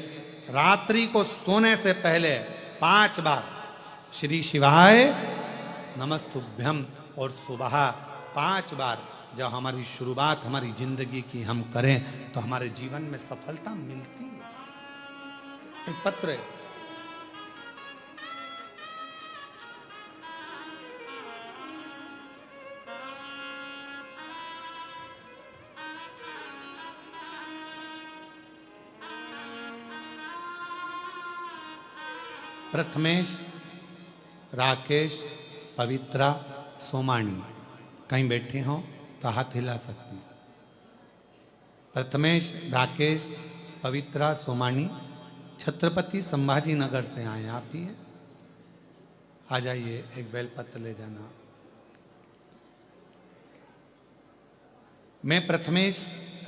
रात्रि को सोने से पहले 5 बार श्री शिवाय नमस्तुभ्यम, और सुबह 5 बार जब हमारी शुरुआत हमारी जिंदगी की हम करें तो हमारे जीवन में सफलता मिलती है। एक पत्र है, प्रथमेश, राकेश, पवित्रा, सोमानी, कहीं बैठे हों तो हाथ हिला सकते हैं। प्रथमेश, राकेश, पवित्रा, सोमानी छत्रपति संभाजी नगर से आए। आप ही हैं? आ जाइए, एक बेलपत्र ले जाना। मैं प्रथमेश,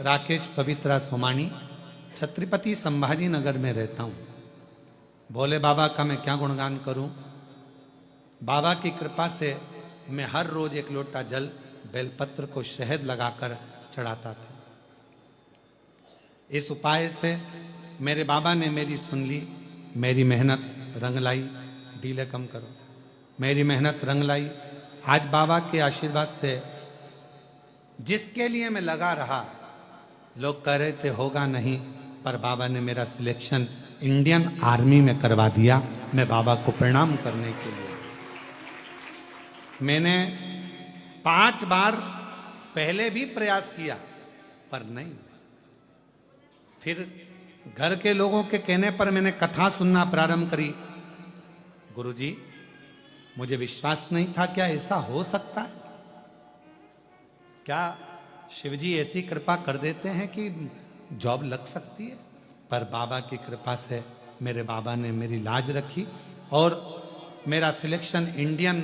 राकेश, पवित्रा, सोमानी छत्रपति संभाजी नगर में रहता हूँ। भोले बाबा का मैं क्या गुणगान करूं। बाबा की कृपा से मैं हर रोज 1 लोटा जल बेलपत्र को शहद लगाकर चढ़ाता था। इस उपाय से मेरे बाबा ने मेरी सुन ली, मेरी मेहनत रंग लाई। डीले कम करो। मेरी मेहनत रंग लाई। आज बाबा के आशीर्वाद से जिसके लिए मैं लगा रहा, लोग कह रहे थे होगा नहीं, पर बाबा ने मेरा सिलेक्शन इंडियन आर्मी में करवा दिया। मैं बाबा को प्रणाम करने के लिए, मैंने 5 बार पहले भी प्रयास किया पर नहीं। फिर घर के लोगों के कहने पर मैंने कथा सुनना प्रारंभ करी। गुरुजी, मुझे विश्वास नहीं था क्या ऐसा हो सकता है। क्या शिवजी ऐसी कृपा कर देते हैं कि जॉब लग सकती है। पर बाबा की कृपा से मेरे बाबा ने मेरी लाज रखी और मेरा सिलेक्शन इंडियन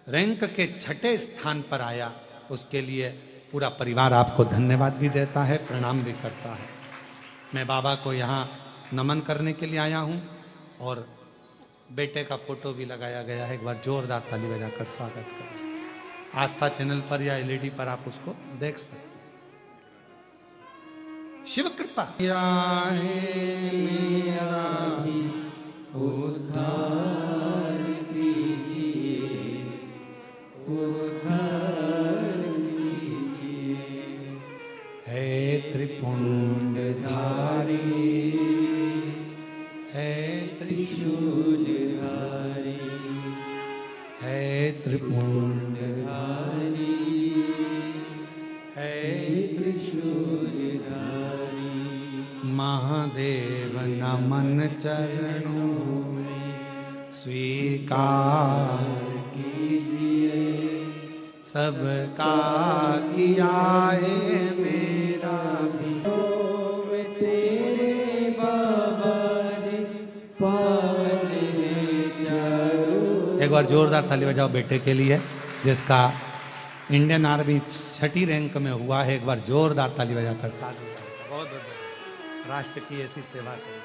रैंक के 6ठे स्थान पर आया। उसके लिए पूरा परिवार आपको धन्यवाद भी देता है, प्रणाम भी करता है। मैं बाबा को यहाँ नमन करने के लिए आया हूँ और बेटे का फोटो भी लगाया गया है। एक बार जोरदार ताली बजाकर स्वागत करें। आस्था चैनल पर या एलईडी पर आप उसको देख सकते हैं। शिव कृपा मेरा भी उद्धार कीजिए, उद्धार कीजिए। है त्रिपुंडधारी, है त्रिशूलधारी, है त्रिपुंडधारी, है त्रिशूलधारी। महादेव नमन चरणों में स्वीकार कीजिए। सबका किया है मेरा भी तेरे बाबा जी पावन है चारों। एक बार जोरदार ताली बजाओ बेटे के लिए जिसका इंडियन आर्मी 6ठी रैंक में हुआ है। एक बार जोरदार ताली बजाकर साथ में बहुत बहुत राष्ट्र की ऐसी सेवा करें।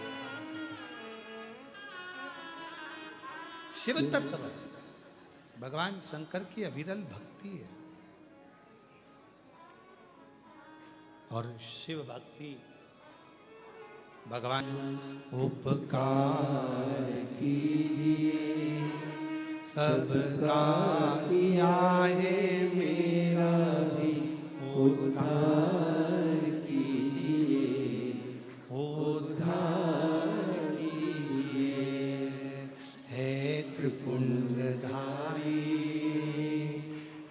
शिव तत्व भगवान शंकर की अविरल भक्ति है और शिव भक्ति भगवान उपकार कीजिए। सबका किया है मेरा भी उद्धार कीजिए, उद्धार कीजिए। है त्रिपुंडधारी,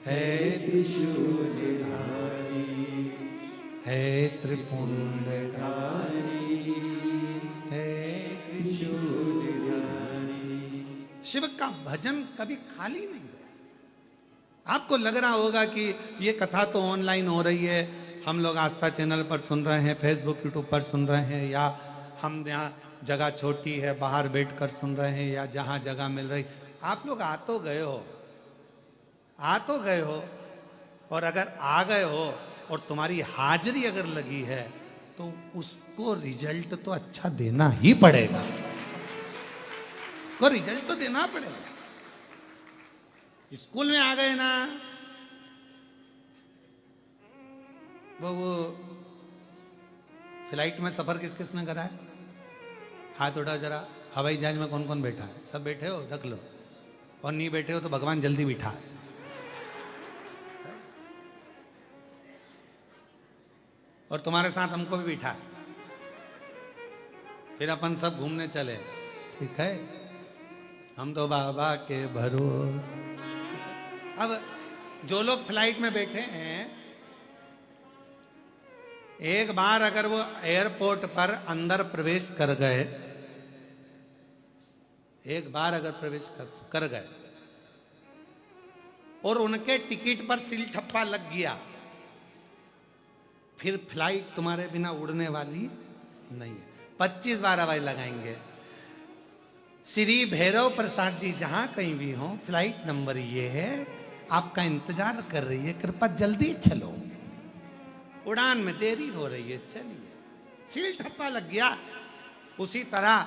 है त्रिशूलधारी, है त्रिपुंडधारी, है त्रिशूलधारी। शिव का भजन कभी खाली नहीं गया। आपको लग रहा होगा कि ये कथा तो ऑनलाइन हो रही है, हम लोग आस्था चैनल पर सुन रहे हैं, फेसबुक यूट्यूब पर सुन रहे हैं, या हम यहाँ जगह छोटी है बाहर बैठकर सुन रहे हैं, या जहाँ जगह मिल रही। आप लोग आ तो गए हो, आ तो गए हो, और अगर आ गए हो और तुम्हारी हाजिरी अगर लगी है तो उसको रिजल्ट तो अच्छा देना ही पड़ेगा। को रिजल्ट तो देना पड़ेगा। स्कूल में आ गए ना, वो फ्लाइट में सफर किस किसने करा है? हाथ उठाओ जरा। हवाई जहाज में कौन कौन बैठा है? सब बैठे हो, रख लो। और नहीं बैठे हो तो भगवान जल्दी बिठा है। और तुम्हारे साथ हमको भी बिठा है। फिर अपन सब घूमने चले, ठीक है? हम तो बाबा के भरोसे। अब जो लोग फ्लाइट में बैठे हैं, एक बार अगर वो एयरपोर्ट पर अंदर प्रवेश कर गए, एक बार अगर प्रवेश कर गए और उनके टिकट पर सील ठप्पा लग गया, फिर फ्लाइट तुम्हारे बिना उड़ने वाली नहीं है। 25 बार हवाई लगाएंगे। श्री भैरव प्रसाद जी जहां कहीं भी हो, फ्लाइट नंबर ये है, आपका इंतजार कर रही है, कृपया जल्दी चलो, उड़ान में देरी हो रही है, चलिए। सील ठप्पा लग गया। उसी तरह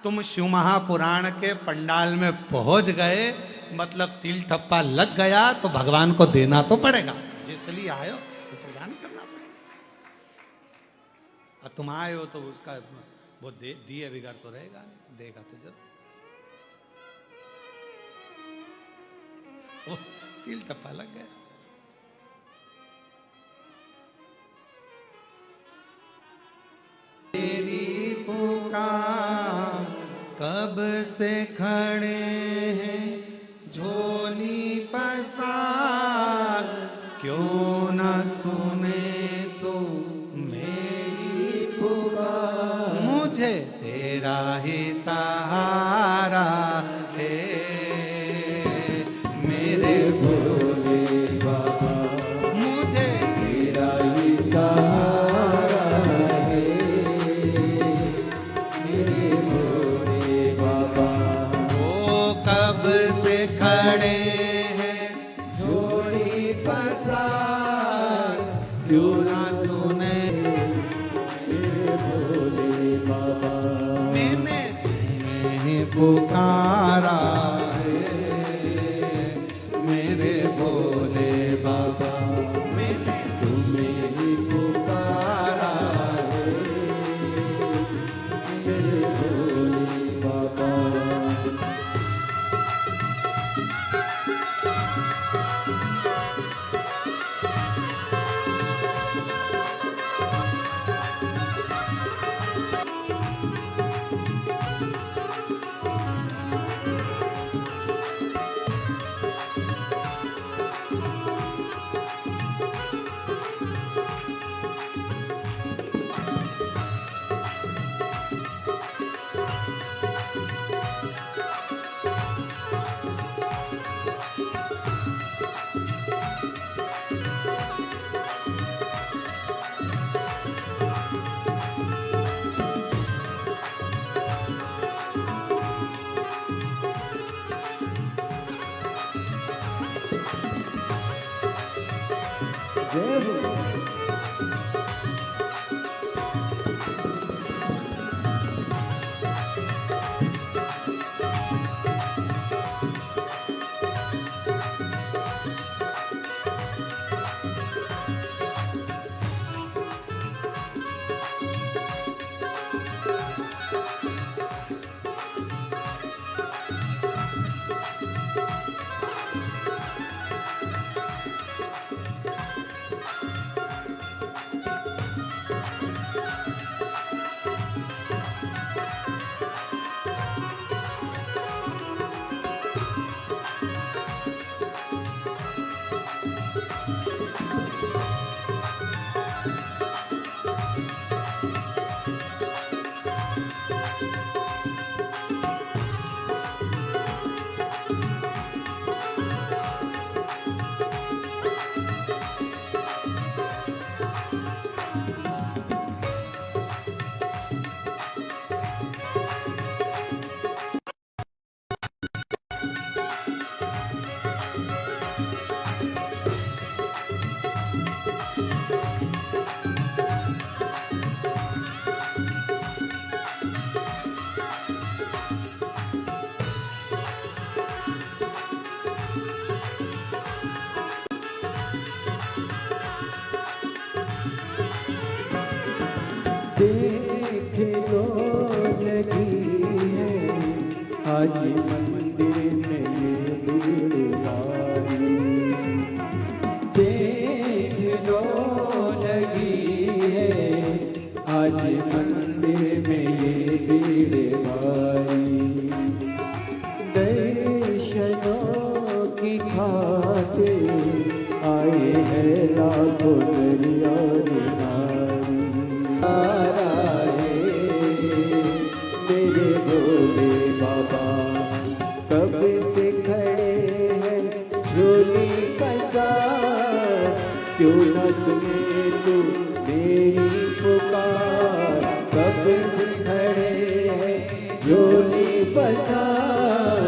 तुम शिव महापुराण के पंडाल में पहुंच गए, मतलब सील ठप्पा लग गया तो भगवान को देना तो पड़ेगा। जिस लिए आए हो तो प्रदान करना पड़ेगा। और तुम आए हो तो उसका वो दिए बिगड़ तो रहेगा, देगा तो जरूर। सील ठप्पा लग गया। तेरी पुकार कब से खड़े हैं झोली पसार, क्यों न सुने तो मेरी पुकार। मुझे तेरा ही सहारा है, पुकारा है मेरे भोले बाबा, मैंने तुम्हें ही पुकारा है मेरे भोले बाबा। जय हो। देख लो लगी है आज मंदिर में ये भीड़ भारी, देख लो लगी है आज मंदिर में ये भीड़ भारी। दर्शनों की खातिर आए हैं लाखों दरिया नारी। मेरे भोले बाबा कब से खड़े हैं झोली पसार, क्यों न सुने तू मेरी पुकार। कब से खड़े हैं झोली पसार,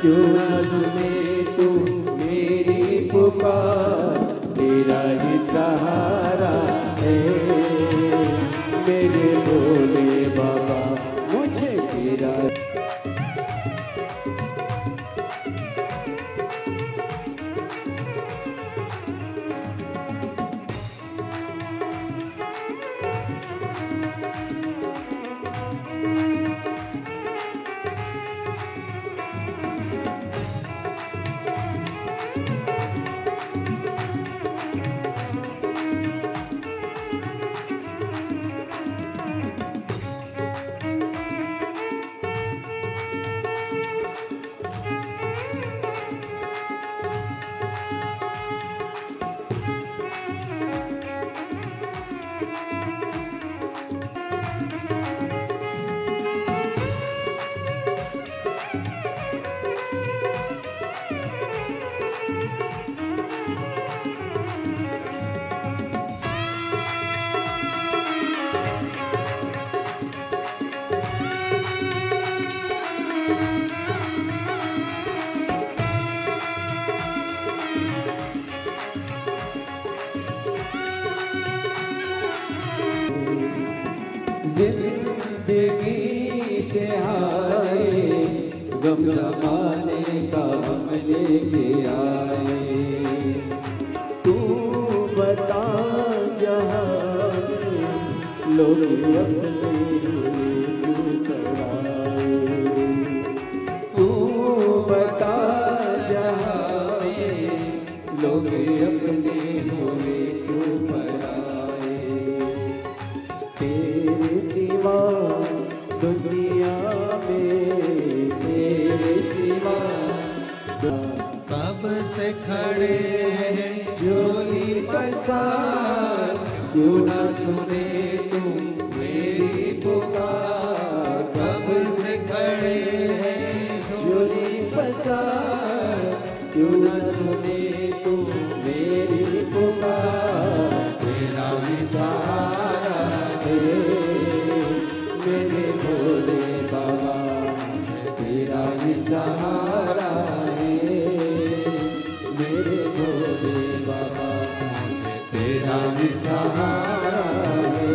क्यों न सुने तू मेरी पुकार। तेरा ही सहारा है मेरे भोले बाबा, मुझे तेरा जिंदगी से आए जमाने का हम लेके आए। तू बता जहाँ लोग अपने क्यों कराए। तू बता जहाँ लोग अपने हुए क्यों पराए। तेरे सिवा दुनिया में तेरे सिवा कब से खड़े हैं झोली पसार, क्यों न सुने तुम मेरी पुकार। कब से खड़े हैं झोली पसार, क्यों न सुने तुम मेरी पुकार। तेरा भी सहारा है मेरे भोले बाबा, तेरा भी सहारा है मेरे भोले बाबा। तेरा भी सहारा है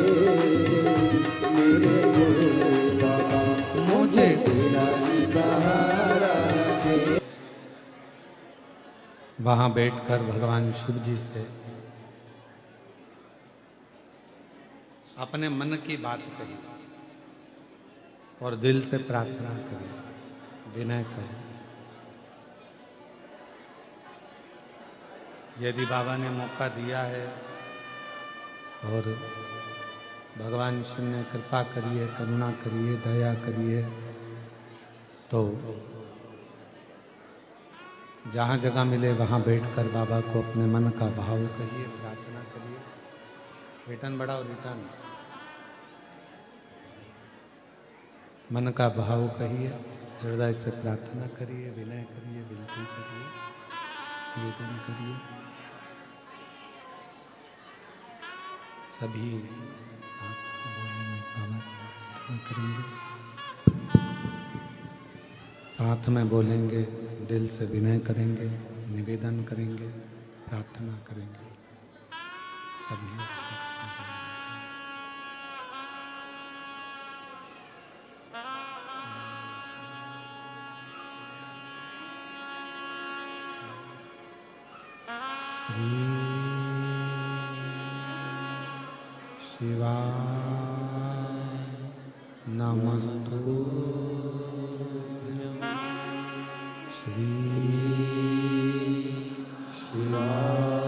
मेरे भोले बाबा, मुझे तेरा भी सहारा है। वहां बैठकर भगवान शिव जी से अपने मन की बात कही और दिल से प्रार्थना करी, विनय करी। यदि बाबा ने मौका दिया है और भगवान शिव ने कृपा करिए, करुणा करिए, दया करिए, तो जहाँ जगह मिले वहाँ बैठकर बाबा को अपने मन का भाव कहिए, प्रार्थना करिए। रिटर्न बढ़ाओ, रिटर्न। मन का भाव कहिए, हृदय से प्रार्थना करिए, विनय करिए, विनती करिए, निवेदन करिए। सभी साथ में बोलेंगे, बाबा से प्रार्थना करेंगे, साथ में बोलेंगे, दिल से विनय करेंगे, निवेदन करेंगे, प्रार्थना करेंगे। सभी एक साथ श्री शिवाय नमस्तु। श्री शिवाय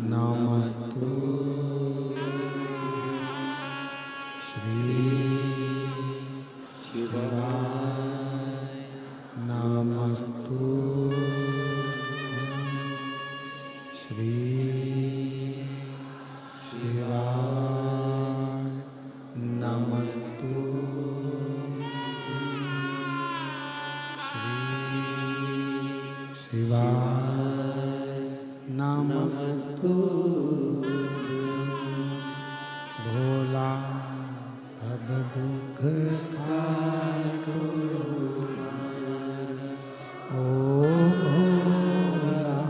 नमस्तु। श्री शिवाय नमस्तु। श्री शिवाय नमस्तु। शिवाय नमस्तु। भोला सब दुख काटो, ओ भोला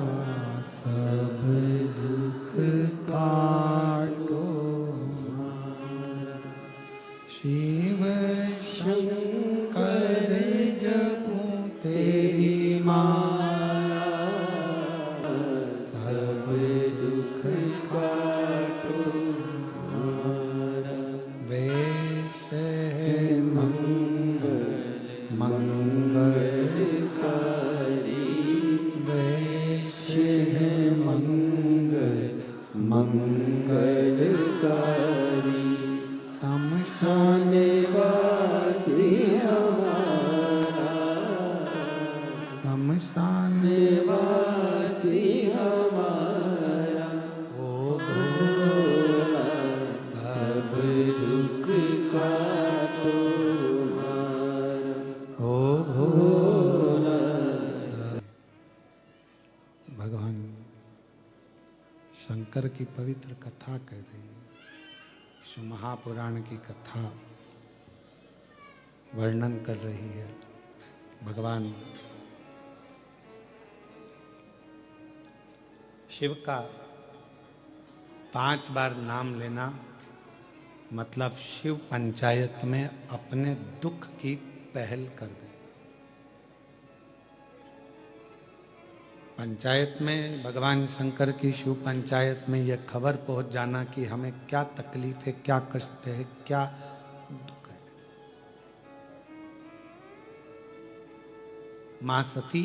सब दुख काटो। शिव शंकर जपूं तेरी माला, सब दुख काटो। वेश है मंगल मंगलकारी, वेश है मंगल मंगलकारी। शमशान वासी हमारा, शमशान वासी हमारा, ओ भोला सब दुख काटो हमारा। ओ भोला। भगवान शंकर की पवित्र कथा कह रही है, विष्णु महापुराण की कथा वर्णन कर रही है। भगवान शिव का 5 बार नाम लेना मतलब शिव पंचायत में अपने दुख की पहल कर दे। पंचायत में, भगवान शंकर की शिव पंचायत में यह खबर पहुंच जाना कि हमें क्या तकलीफ है, क्या कष्ट है, क्या दुख है। मां सती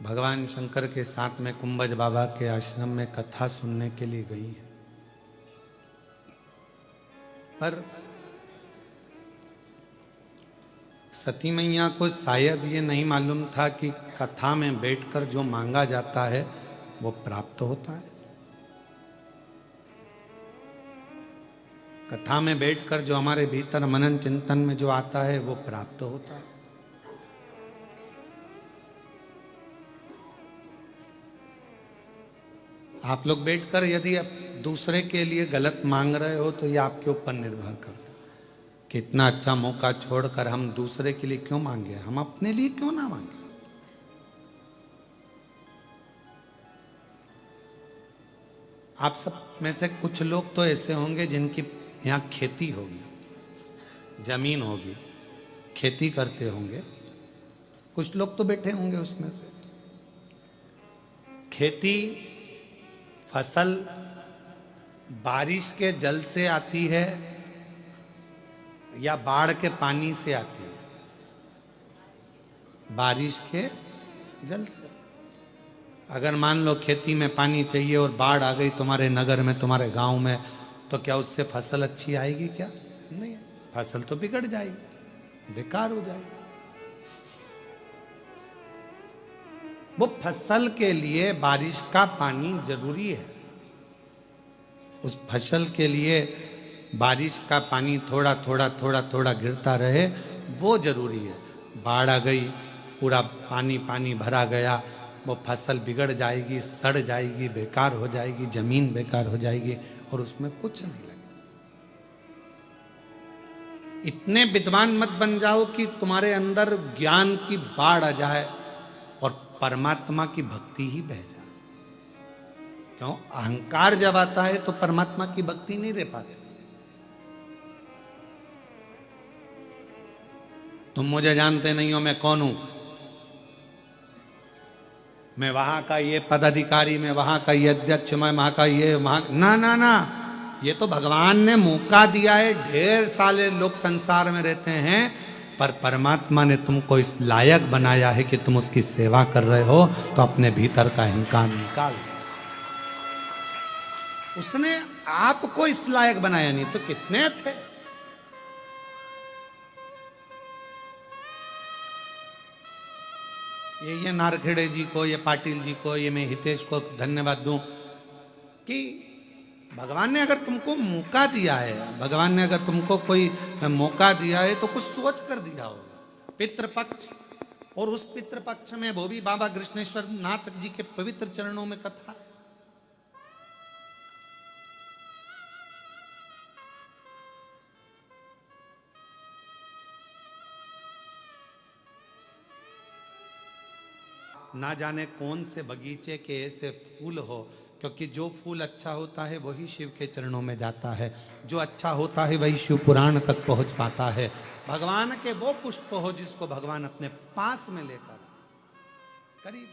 भगवान शंकर के साथ में कुंभज बाबा के आश्रम में कथा सुनने के लिए गई है, पर सती मैया को शायद ये नहीं मालूम था कि कथा में बैठकर जो मांगा जाता है वो प्राप्त होता है। कथा में बैठकर जो हमारे भीतर मनन चिंतन में जो आता है वो प्राप्त होता है। आप लोग बैठकर यदि आप दूसरे के लिए गलत मांग रहे हो तो ये आपके ऊपर निर्भर करता है कि इतना अच्छा मौका छोड़कर हम दूसरे के लिए क्यों मांगे, हम अपने लिए क्यों ना मांगे। आप सब में से कुछ लोग तो ऐसे होंगे जिनकी यहाँ खेती होगी, जमीन होगी, खेती करते होंगे। कुछ लोग तो बैठे होंगे उसमें से। खेती फसल बारिश के जल से आती है या बाढ़ के पानी से आती है? बारिश के जल से। अगर मान लो खेती में पानी चाहिए और बाढ़ आ गई तुम्हारे नगर में, तुम्हारे गांव में, तो क्या उससे फसल अच्छी आएगी? क्या नहीं, फसल तो बिगड़ जाएगी, बेकार हो जाएगी। वो फसल के लिए बारिश का पानी जरूरी है। उस फसल के लिए बारिश का पानी थोड़ा थोड़ा थोड़ा थोड़ा गिरता रहे, वो जरूरी है। बाढ़ आ गई, पूरा पानी पानी भरा गया, वो फसल बिगड़ जाएगी, सड़ जाएगी, बेकार हो जाएगी, जमीन बेकार हो जाएगी और उसमें कुछ नहीं लगेगा। इतने विद्वान मत बन जाओ कि तुम्हारे अंदर ज्ञान की बाढ़ आ जाए और परमात्मा की भक्ति ही बह जाए। क्यों? अहंकार जब आता है तो परमात्मा की भक्ति नहीं रह पाते। तुम मुझे जानते नहीं हो, मैं कौन हूं, मैं वहां का ये पदाधिकारी, मैं वहां का ये अध्यक्ष, मैं वहां का ये, वहां ना ना ना, ये तो भगवान ने मौका दिया है। ढेर साले लोग संसार में रहते हैं, पर परमात्मा ने तुमको इस लायक बनाया है कि तुम उसकी सेवा कर रहे हो, तो अपने भीतर का अहंकार निकाल। उसने आपको इस लायक बनाया, नहीं तो कितने थे। ये नारखेड़े जी को, ये पाटिल जी को, ये मैं हितेश को धन्यवाद दूं कि भगवान ने अगर तुमको मौका दिया है, भगवान ने अगर तुमको कोई मौका दिया है तो कुछ सोच कर दिया होगा। पितृपक्ष, और उस पितृपक्ष में वो भी बाबा कृष्णेश्वर नाथ जी के पवित्र चरणों में कथा। ना जाने कौन से बगीचे के ऐसे फूल हो, क्योंकि जो फूल अच्छा होता है वही शिव के चरणों में जाता है, जो अच्छा होता है वही शिव पुराण तक पहुंच पाता है। भगवान के वो पुष्प हो जिसको भगवान अपने पास में लेकर करीब।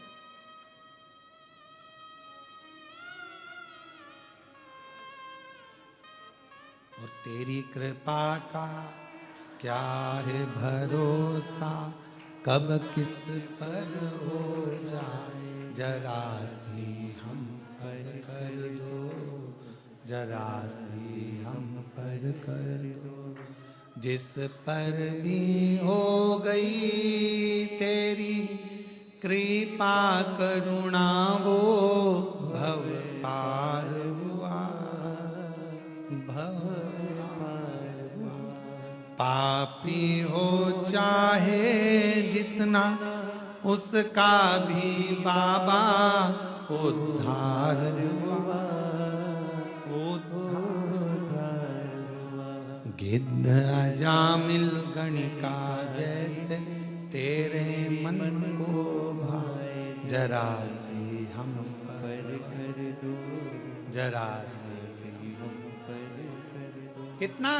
और तेरी कृपा का क्या है भरोसा, कब किस पर हो जाए, जरा सी हम पर कर दो, जरा सी हम पर कर दो। जिस पर भी हो गई तेरी कृपा करुणा, वो भव पार हुआ, भव पार हुआ। पापी हो चाहे जितना, उसका भी बाबा उद्धार हुआ, उद्धार हुआ। गिद्ध अजामिल गणिका जैसे तेरे मन को भाए, जरा सी हम पर कर दो, जरा सी हम पर कर दो। कितना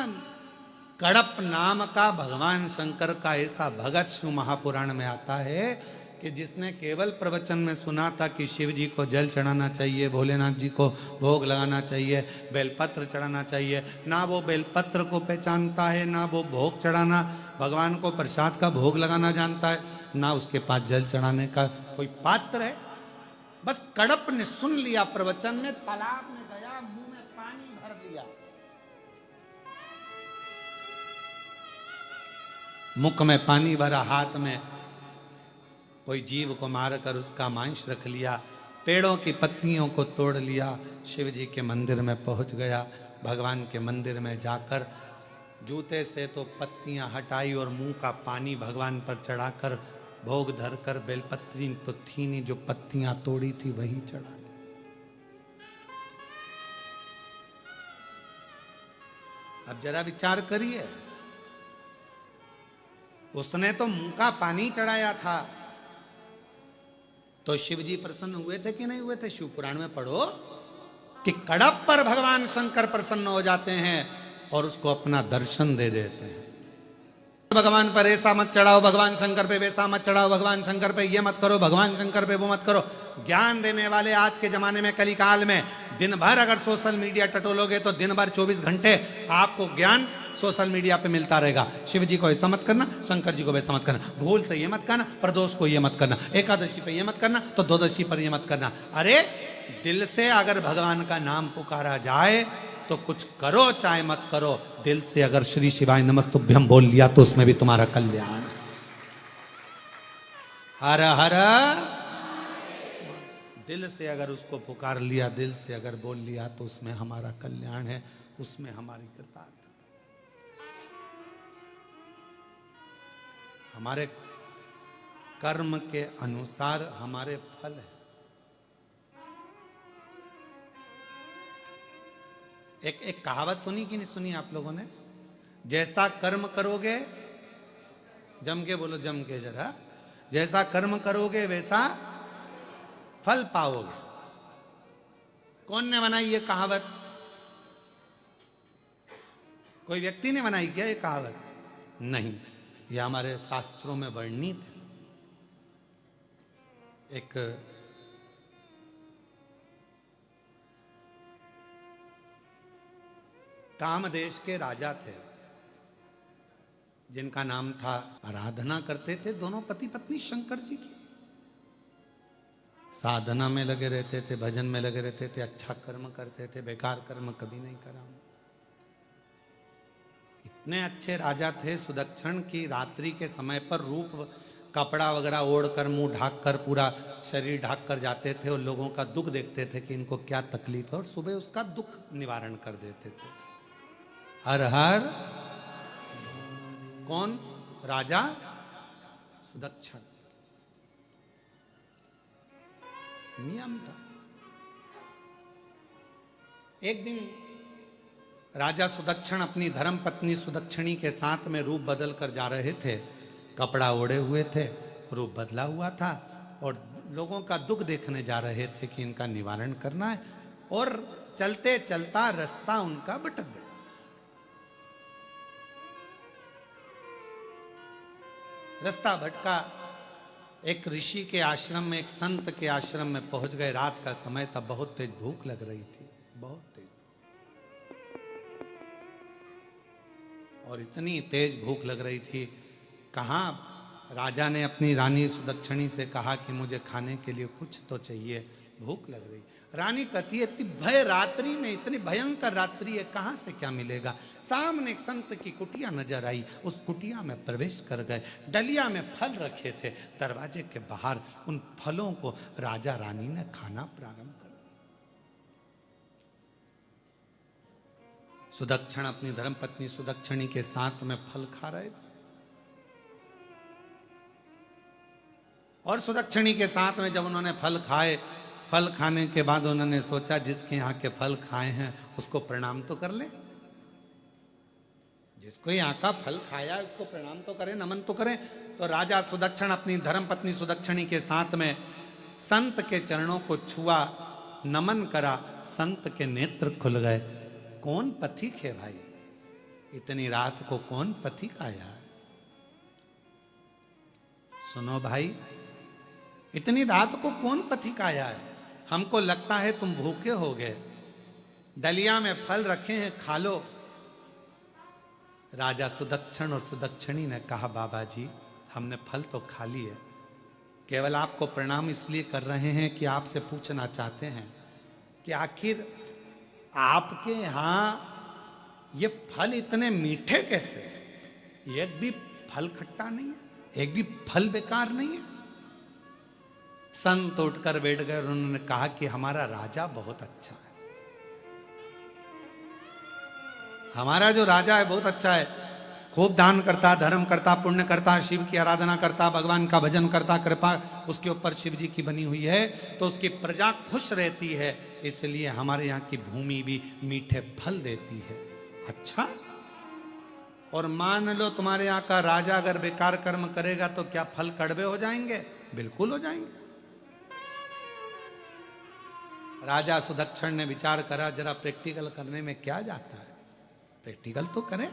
कड़प नाम का भगवान शंकर का ऐसा भगत शिव महापुराण में आता है कि जिसने केवल प्रवचन में सुना था कि शिव जी को जल चढ़ाना चाहिए, भोलेनाथ जी को भोग लगाना चाहिए, बेलपत्र चढ़ाना चाहिए, ना वो बेलपत्र को पहचानता है, ना वो भोग चढ़ाना भगवान को प्रसाद का भोग लगाना जानता है, ना उसके पास जल चढ़ाने का कोई पात्र है। बस कड़प ने सुन लिया प्रवचन में, तालाब में गया, मुंह में पानी भर लिया, मुख में पानी भरा, हाथ में कोई जीव को मारकर उसका मांस रख लिया, पेड़ों की पत्तियों को तोड़ लिया, शिव जी के मंदिर में पहुंच गया। भगवान के मंदिर में जाकर जूते से तो पत्तियां हटाई और मुंह का पानी भगवान पर चढ़ाकर भोग धरकर, बेलपत्री तो थी नहीं, जो पत्तियां तोड़ी थी वही चढ़ा दी। अब जरा विचार करिए, उसने तो मुंह का पानी चढ़ाया था, तो शिव जी प्रसन्न हुए थे कि नहीं हुए थे? शिव पुराण में पढ़ो कि कड़प पर भगवान शंकर प्रसन्न हो जाते हैं और उसको अपना दर्शन दे देते हैं। भगवान पर ऐसा मत चढ़ाओ, भगवान शंकर पे वैसा मत चढ़ाओ, भगवान शंकर पे ये मत करो, भगवान शंकर पे वो मत करो। ज्ञान देने वाले आज के जमाने में, कलिकाल में, दिन भर अगर सोशल मीडिया टटोलोगे तो दिन भर 24 घंटे आपको ज्ञान सोशल मीडिया पे मिलता रहेगा। शिव जी को ऐसा मत करना, शंकर जी को वैसा मत करना, भूल से ये मत करना, प्रदोष को ये मत करना, एकादशी पे ये मत करना, तो द्वादशी पर ये मत करना। अरे दिल से अगर भगवान का नाम पुकारा जाए तो कुछ करो चाहे मत करो, दिल से अगर श्री शिवाय नमस्तुभ्यम बोल लिया तो उसमें भी तुम्हारा कल्याण। हर हर, दिल से अगर उसको पुकार लिया, दिल से अगर बोल लिया तो उसमें हमारा कल्याण है, उसमें हमारी कृतार्थता। हमारे कर्म के अनुसार हमारे फल है। एक कहावत सुनी कि नहीं सुनी आप लोगों ने? जैसा कर्म करोगे, जम के बोलो, जम के जरा, जैसा कर्म करोगे वैसा फल पाओगे। कौन ने बनाई ये कहावत? कोई व्यक्ति ने बनाई क्या ये कहावत? नहीं, ये हमारे शास्त्रों में वर्णित है। एक काम देश के राजा थे जिनका नाम था, आराधना करते थे दोनों पति पत्नी शंकर जी की, साधना में लगे रहते थे, भजन में लगे रहते थे, अच्छा कर्म करते थे, बेकार कर्म कभी नहीं करा। इतने अच्छे राजा थे सुदक्षण की रात्रि के समय पर रूप कपड़ा वगैरह ओढ़कर, मुंह ढाककर, पूरा शरीर ढाककर जाते थे और लोगों का दुख देखते थे कि इनको क्या तकलीफ है, और सुबह उसका दुख निवारण कर देते थे। हर हर, कौन? राजा सुदक्षण। नियम था। एक दिन राजा सुदक्षण अपनी धर्म पत्नी सुदक्षिणी के साथ में रूप बदल कर जा रहे थे। कपड़ा ओढ़े हुए थे, रूप बदला हुआ था, और लोगों का दुख देखने जा रहे थे कि इनका निवारण करना है। और चलते चलता रास्ता उनका भटक गया। रास्ता भटका, एक ऋषि के आश्रम में, एक संत के आश्रम में पहुंच गए। रात का समय था, बहुत तेज भूख लग रही थी, बहुत तेज, और इतनी तेज भूख लग रही थी। कहाँ राजा ने अपनी रानी सुदक्षिणी से कहा कि मुझे खाने के लिए कुछ तो चाहिए, भूख लग रही। रानी कहती है, इतनी भय रात्रि में, इतनी भयंकर रात्रि है, कहाँ से क्या मिलेगा? सामने एक संत की कुटिया नजर आई, उस कुटिया में प्रवेश कर गए। डलिया में फल रखे थे, दरवाजे के बाहर उन फलों को राजा रानी ने खाना प्रारंभ कर दिया। सुदक्षण अपनी धर्मपत्नी सुदक्षिणी के साथ में फल खा रहे थे, और सुदक्षिणी के साथ में जब उन्होंने फल खाए, फल खाने के बाद उन्होंने सोचा जिसके यहाँ के फल खाए हैं उसको प्रणाम तो कर ले, जिसको यहाँ का फल खाया है उसको प्रणाम तो करें, नमन तो करें। तो राजा सुदक्षण अपनी धर्मपत्नी सुदक्षिणी के साथ में संत के चरणों को छुआ, नमन करा, संत के नेत्र खुल गए। कौन पथिक है भाई? इतनी रात को कौन पथिक आया? सुनो भाई, इतनी रात को कौन पथिक आया है? हमको लगता है तुम भूखे हो गए, डलिया में फल रखे हैं, खा लो। राजा सुदक्षिण और सुदक्षिणी ने कहा, बाबा जी हमने फल तो खा लिए, केवल आपको प्रणाम इसलिए कर रहे हैं कि आपसे पूछना चाहते हैं कि आखिर आपके यहां ये फल इतने मीठे कैसे? एक भी फल खट्टा नहीं है, एक भी फल बेकार नहीं है। संत उठकर बैठ गए और उन्होंने कहा कि हमारा राजा बहुत अच्छा है, हमारा जो राजा है बहुत अच्छा है, खूब दान करता, धर्म करता, पुण्य करता, शिव की आराधना करता, भगवान का भजन करता, कृपा उसके ऊपर शिव जी की बनी हुई है, तो उसकी प्रजा खुश रहती है, इसलिए हमारे यहाँ की भूमि भी मीठे फल देती है। अच्छा, और मान लो तुम्हारे यहाँ का राजा अगर बेकार कर्म करेगा तो क्या फल कड़वे हो जाएंगे? बिल्कुल हो जाएंगे। राजा सुदक्षिण ने विचार करा, जरा प्रैक्टिकल करने में क्या जाता है, प्रैक्टिकल तो करें।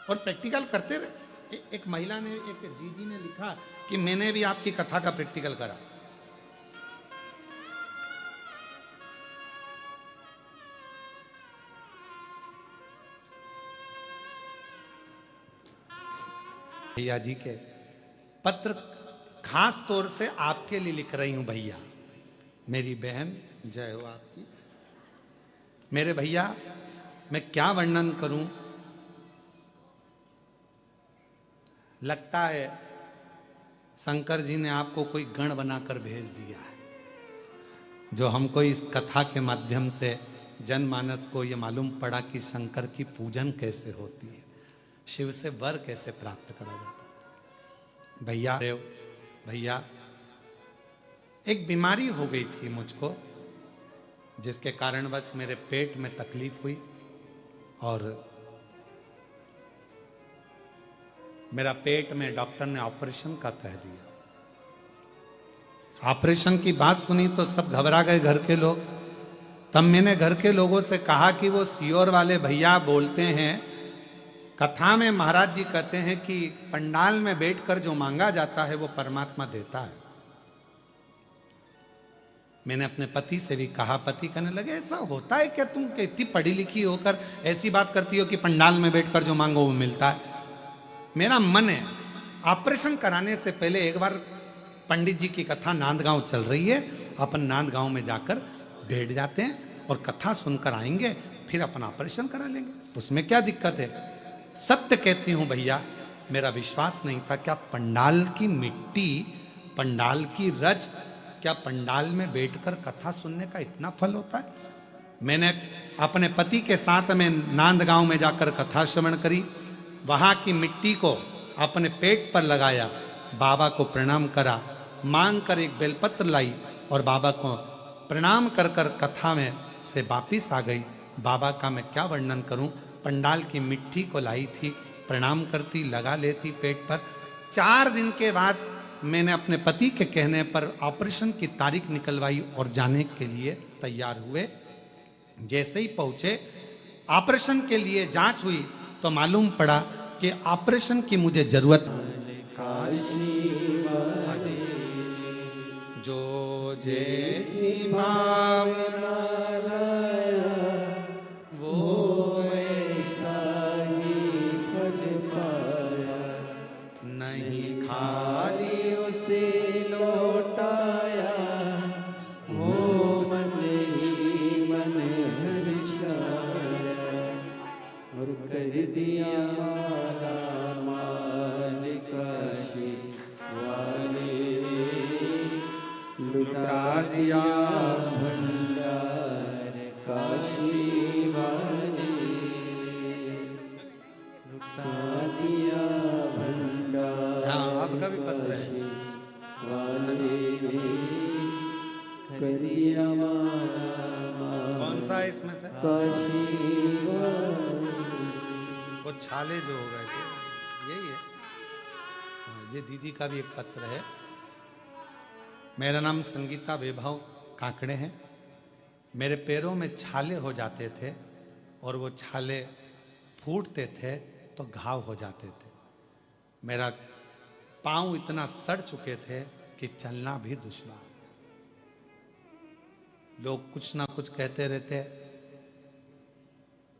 और प्रैक्टिकल करते रहे। एक महिला ने, एक जीजी ने लिखा कि मैंने भी आपकी कथा का प्रैक्टिकल करा। भैया जी के पत्र खास तौर से आपके लिए लिख रही हूं भैया। मेरी बहन, जय हो आपकी। मेरे भैया, मैं क्या वर्णन करूं, लगता है शंकर जी ने आपको कोई गण बनाकर भेज दिया है, जो हमको इस कथा के माध्यम से जनमानस को यह मालूम पड़ा कि शंकर की पूजन कैसे होती है, शिव से वर कैसे प्राप्त करा जाता है। भैया एक बीमारी हो गई थी मुझको, जिसके कारणवश मेरे पेट में तकलीफ हुई और मेरा पेट में डॉक्टर ने ऑपरेशन का कह दिया। ऑपरेशन की बात सुनी तो सब घबरा गए घर के लोग। तब मैंने घर के लोगों से कहा कि वो सियोर वाले भैया बोलते हैं, कथा में महाराज जी कहते हैं कि पंडाल में बैठकर जो मांगा जाता है वो परमात्मा देता है। मैंने अपने पति से भी कहा, पति कहने लगे ऐसा होता है क्या, तुम इतनी पढ़ी लिखी होकर ऐसी बात करती हो कि पंडाल में बैठकर जो मांगो वो मिलता है। मेरा मन है ऑपरेशन कराने से पहले एक बार पंडित जी की कथा नांदगांव चल रही है, अपन नांदगांव में जाकर बैठ जाते हैं और कथा सुनकर आएंगे, फिर अपन ऑपरेशन करा लेंगे, उसमें क्या दिक्कत है। सत्य कहती हूं भैया, मेरा विश्वास नहीं था। क्या पंडाल की मिट्टी, पंडाल की रज, क्या पंडाल में बैठकर कथा सुनने का इतना फल होता है? मैंने अपने पति के साथ में नांदगांव में जाकर कथा श्रवण करी, वहां की मिट्टी को अपने पेट पर लगाया, बाबा को प्रणाम करा, मांग कर एक बेलपत्र लाई और बाबा को प्रणाम कर कर कथा में से वापिस आ गई। बाबा का मैं क्या वर्णन करूं, पंडाल की मिट्टी को लाई थी, प्रणाम करती, लगा लेती पेट पर। 4 दिन के बाद मैंने अपने पति के कहने पर ऑपरेशन की तारीख निकलवाई और जाने के लिए तैयार हुए। जैसे ही पहुंचे, ऑपरेशन के लिए जांच हुई तो मालूम पड़ा कि ऑपरेशन की मुझे जरूरत, जो जैसी भावना वो ऐसा ही फल पाया, नहीं खाली उसे लौटाया, वो मन ही मन हर्षाया, और कर दिया माला माल काशी वाले, लुटा दिया भंडार काशी वाले, लुटा दिया भंडार हाँ, आपका भी पत्र है। काशी वाले, कर दिया माला कौन सा है इसमें से? काशी वाले। वो छाले जो हो गए थे, यही है। हाँ, ये दीदी का भी एक पत्र है। मेरा नाम संगीता वैभव काकड़े हैं। मेरे पैरों में छाले हो जाते थे और वो छाले फूटते थे तो घाव हो जाते थे। मेरा पांव इतना सड़ चुके थे कि चलना भी दुश्वार। लोग कुछ ना कुछ कहते रहते।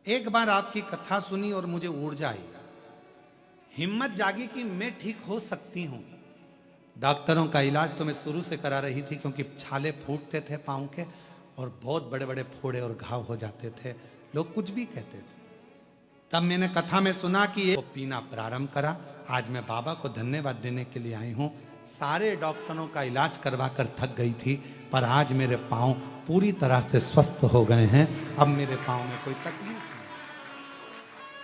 एक बार आपकी कथा सुनी और मुझे ऊर्जा आई, हिम्मत जागी कि मैं ठीक हो सकती हूं। डॉक्टरों का इलाज तो मैं शुरू से करा रही थी, क्योंकि छाले फूटते थे पांव के और बहुत बड़े बड़े फोड़े और घाव हो जाते थे। लोग कुछ भी कहते थे। तब मैंने कथा में सुना कि ये पीना प्रारंभ करा। आज मैं बाबा को धन्यवाद देने के लिए आई हूं। सारे डॉक्टरों का इलाज करवा कर थक गई थी, पर आज मेरे पांव पूरी तरह से स्वस्थ हो गए हैं। अब मेरे पांव में कोई तकलीफ नहीं।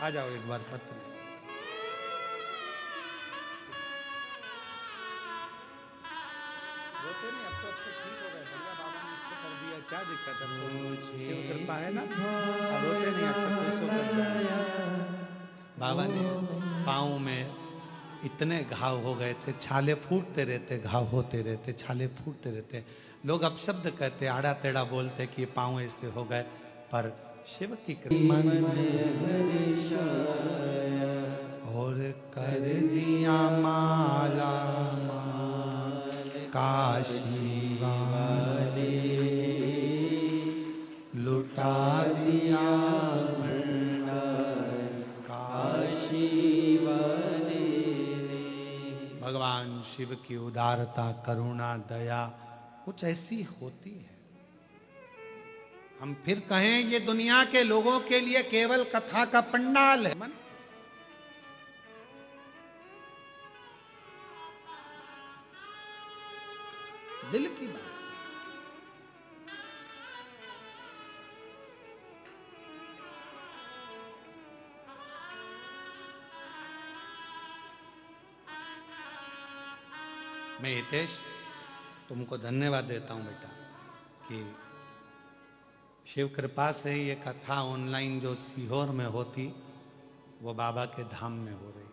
आ जाओ एक बार पत्र। रोते नहीं, अब तो ठीक हो गए। भैया बाबा ने इससे कर दिया, क्या दिक्कत है? शिव कृपा है ना। अब रोते नहीं, अच्छा खुश होकर जाए। बाबा ने पाँव में इतने घाव हो गए थे, छाले फूटते रहते, घाव होते रहते, छाले फूटते रहते। लोग अपशब्द कहते, आड़ा टेढ़ा बोलते कि पाँव ऐसे हो गए, पर शिव की कृपा और कर दिया माला काशी वाले, लुटा दिया काशी वाले। भगवान शिव की उदारता, करुणा, दया कुछ ऐसी होती है। हम फिर कहें ये दुनिया के लोगों के लिए केवल कथा का पंडाल है। मन दिल की बात है। मैं हितेश तुमको धन्यवाद देता हूं बेटा कि शिव कृपा से ये कथा ऑनलाइन जो सीहोर में होती, वो बाबा के धाम में हो रही।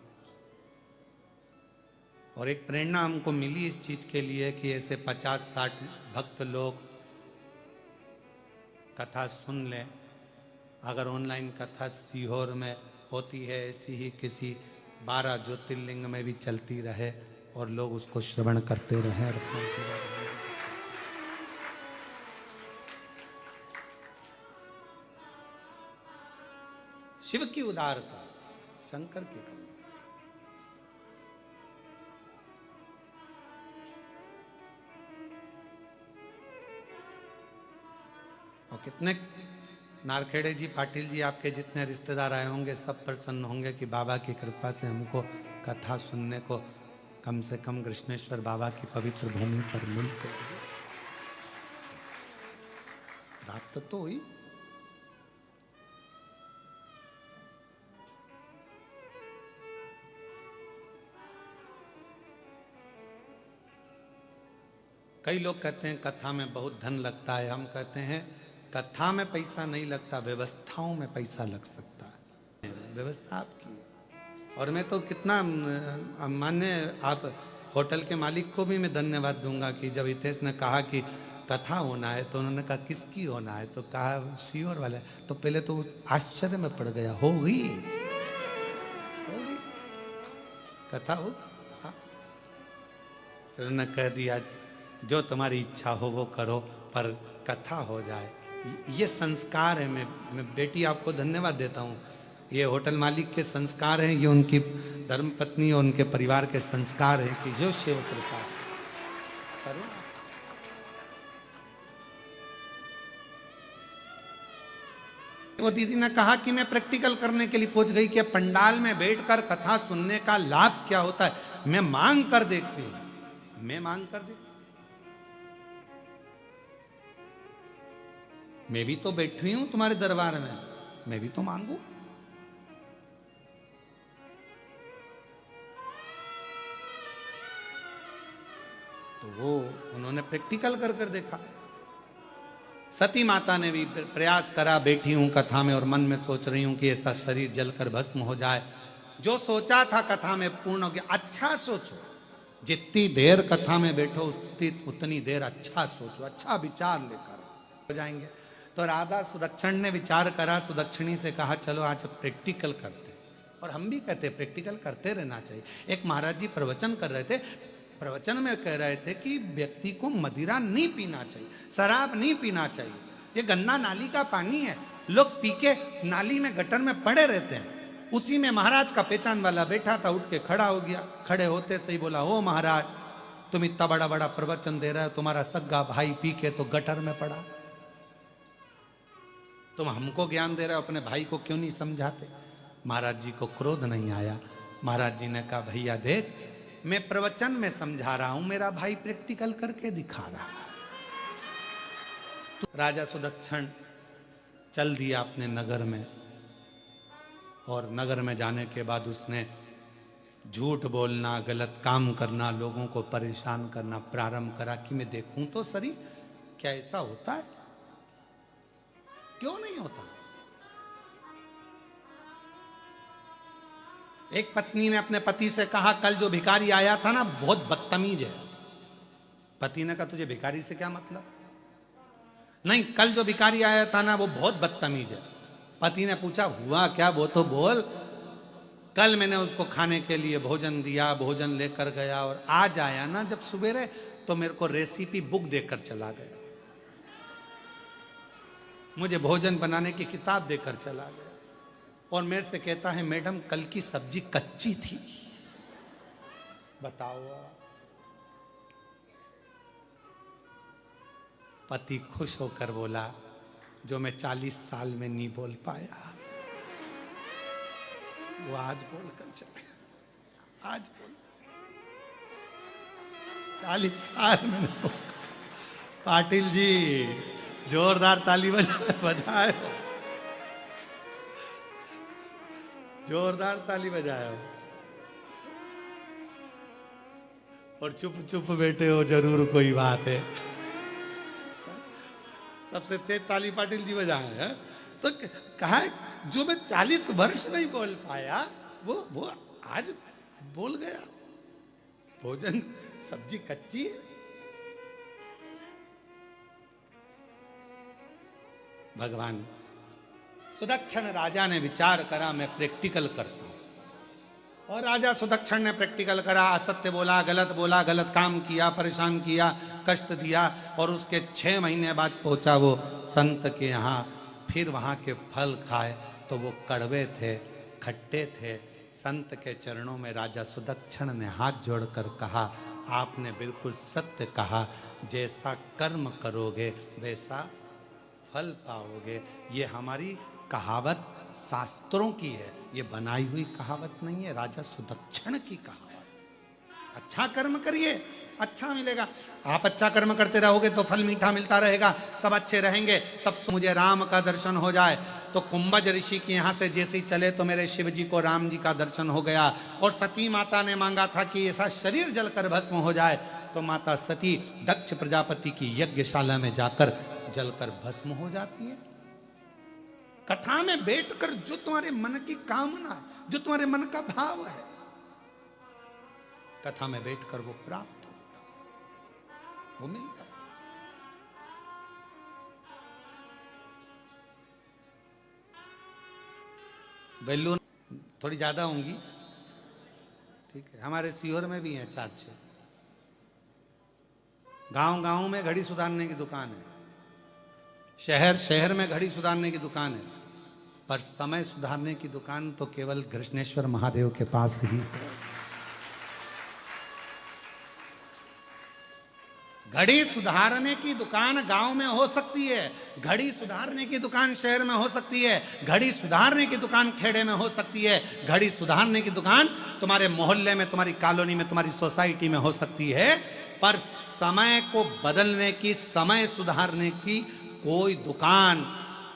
और एक प्रेरणा हमको मिली इस चीज के लिए कि ऐसे 50-60 भक्त लोग कथा सुन लें। अगर ऑनलाइन कथा सीहोर में होती है, ऐसी ही किसी 12 ज्योतिर्लिंग में भी चलती रहे और लोग उसको श्रवण करते रहे और शिव की उदारता से, शंकर की करुणा। और कितने नारखेड़े जी, पाटिल जी, आपके जितने रिश्तेदार आए होंगे, सब प्रसन्न होंगे कि बाबा की कृपा से हमको कथा सुनने को कम से कम कृष्णेश्वर बाबा की पवित्र भूमि पर मिलते। रात तो हुई। कई लोग कहते हैं कथा में बहुत धन लगता है। हम कहते हैं कथा में पैसा नहीं लगता, व्यवस्थाओं में पैसा लग सकता है। व्यवस्था आपकी। और मैं तो कितना मान्य, आप होटल के मालिक को भी मैं धन्यवाद दूंगा कि जब हितेश ने कहा कि कथा होना है तो उन्होंने कहा किसकी होना है, तो कहा सीहोर वाला। तो पहले तो आश्चर्य में पड़ गया, हो गई कथा हो। हाँ, फिर उन्होंने कह दिया जो तुम्हारी इच्छा हो वो करो, पर कथा हो जाए। ये संस्कार है। मैं बेटी आपको धन्यवाद देता हूँ। ये होटल मालिक के संस्कार हैं, ये उनकी धर्मपत्नी और उनके परिवार के संस्कार हैं कि जो शिव कृपा करो। वो दीदी ने कहा कि मैं प्रैक्टिकल करने के लिए पहुंच गई कि पंडाल में बैठकर कथा सुनने का लाभ क्या होता है। मैं मांग कर देखती हूं, मैं मांग कर देखती। मैं भी तो बैठी हूं तुम्हारे दरबार में, मैं भी तो मांगू। तो वो उन्होंने प्रैक्टिकल कर कर देखा। सती माता ने भी प्रयास करा, बैठी हूं कथा में और मन में सोच रही हूं कि ऐसा शरीर जलकर भस्म हो जाए। जो सोचा था कथा में पूर्ण हो गया। अच्छा सोचो, जितनी देर कथा में बैठो उतनी देर अच्छा सोचो, अच्छा विचार लेकर हो जाएंगे। तो राधा सुदक्षिण ने विचार करा, सुदक्षिणी से कहा चलो आज प्रैक्टिकल करते। और हम भी कहते प्रैक्टिकल करते रहना चाहिए। एक महाराज जी प्रवचन कर रहे थे, प्रवचन में कह रहे थे कि व्यक्ति को मदिरा नहीं पीना चाहिए, शराब नहीं पीना चाहिए, ये गंदा नाली का पानी है, लोग पी के नाली में गटर में पड़े रहते हैं। उसी में महाराज का पहचान वाला बैठा था, उठ के खड़ा हो गया। खड़े होते से ही बोला, ओ महाराज तुम इतना बड़ा बड़ा प्रवचन दे रहे हो, तुम्हारा सग्गा भाई पी के तो गटर में पड़ा, तुम हमको ज्ञान दे रहे हो, अपने भाई को क्यों नहीं समझाते? महाराज जी को क्रोध नहीं आया। महाराज जी ने कहा भैया देख, मैं प्रवचन में समझा रहा हूं, मेरा भाई प्रैक्टिकल करके दिखा रहा है। तो राजा सुदक्षिण चल दिया अपने नगर में, और नगर में जाने के बाद उसने झूठ बोलना, गलत काम करना, लोगों को परेशान करना प्रारंभ करा कि मैं देखूं तो सही क्या ऐसा होता है, क्यों नहीं होता। एक पत्नी ने अपने पति से कहा कल जो भिखारी आया था ना बहुत बदतमीज है। पति ने कहा तुझे भिखारी से क्या मतलब? नहीं, कल जो भिखारी आया था ना वो बहुत बदतमीज है। पति ने पूछा हुआ क्या, वो तो बोल। कल मैंने उसको खाने के लिए भोजन दिया, भोजन लेकर गया, और आज आया ना जब सुबेरे तो मेरे को रेसिपी बुक देकर चला गया, मुझे भोजन बनाने की किताब देकर चला गया, और मेरे से कहता है मैडम कल की सब्जी कच्ची थी। बताओ। पति खुश होकर बोला जो मैं 40 साल में नहीं बोल पाया वो आज बोलकर चले, आज बोल 40 साल में। पाटिल जी जोरदार ताली बजाए, जोरदार ताली बजाए हो, और चुप चुप बैठे हो, जरूर कोई बात है। सबसे तेज ताली पाटिल जी बजाए हैं। तो कहा जो मैं 40 वर्ष नहीं बोल पाया वो आज बोल गया। भोजन सब्जी कच्ची है। भगवान सुदक्षिण राजा ने विचार करा मैं प्रैक्टिकल करता हूं, और राजा सुदक्षिण ने प्रैक्टिकल करा, असत्य बोला, गलत काम किया, परेशान किया, कष्ट दिया, और उसके 6 महीने बाद पहुंचा वो संत के यहाँ। फिर वहां के फल खाए तो वो कड़वे थे, खट्टे थे। संत के चरणों में राजा सुदक्षिण ने हाथ जोड़कर कहा आपने बिल्कुल सत्य कहा, जैसा कर्म करोगे वैसा फल पाओगे। ये हमारी कहावत शास्त्रों की है, ये बनाई हुई कहावत नहीं है, राजा सुदक्षिण की कहावत। अच्छा कर्म करिए, अच्छा मिलेगा। आप अच्छा कर्म करते रहोगे तो फल मीठा मिलता रहेगा, सब अच्छे रहेंगे। सब मुझे राम का दर्शन हो जाए। तो कुंभज ऋषि के यहाँ से जैसे ही चले तो मेरे शिव जी को राम जी का दर्शन हो गया। और सती माता ने मांगा था कि ऐसा शरीर जलकर भस्म हो जाए, तो माता सती दक्ष प्रजापति की यज्ञशाला में जाकर जलकर भस्म हो जाती है। कथा में बैठकर जो तुम्हारे मन की कामना है, जो तुम्हारे मन का भाव है, कथा में बैठकर वो प्राप्त होता, वो मिलता। वैल्यू थोड़ी ज्यादा होंगी, ठीक है। हमारे सीहोर में भी हैं 4-6। गांव गांव में घड़ी सुधारने की दुकान है, शहर शहर में घड़ी सुधारने की दुकान है, पर समय सुधारने की दुकान तो केवल कृष्णेश्वर महादेव के पास ही है। घड़ी सुधारने की दुकान गांव में हो सकती है, घड़ी सुधारने की दुकान शहर में हो सकती है, घड़ी सुधारने की दुकान खेड़े में हो सकती है, घड़ी सुधारने की दुकान तुम्हारे मोहल्ले में, तुम्हारी कॉलोनी में, तुम्हारी सोसाइटी में हो सकती है। पर समय को बदलने की, समय सुधारने की कोई दुकान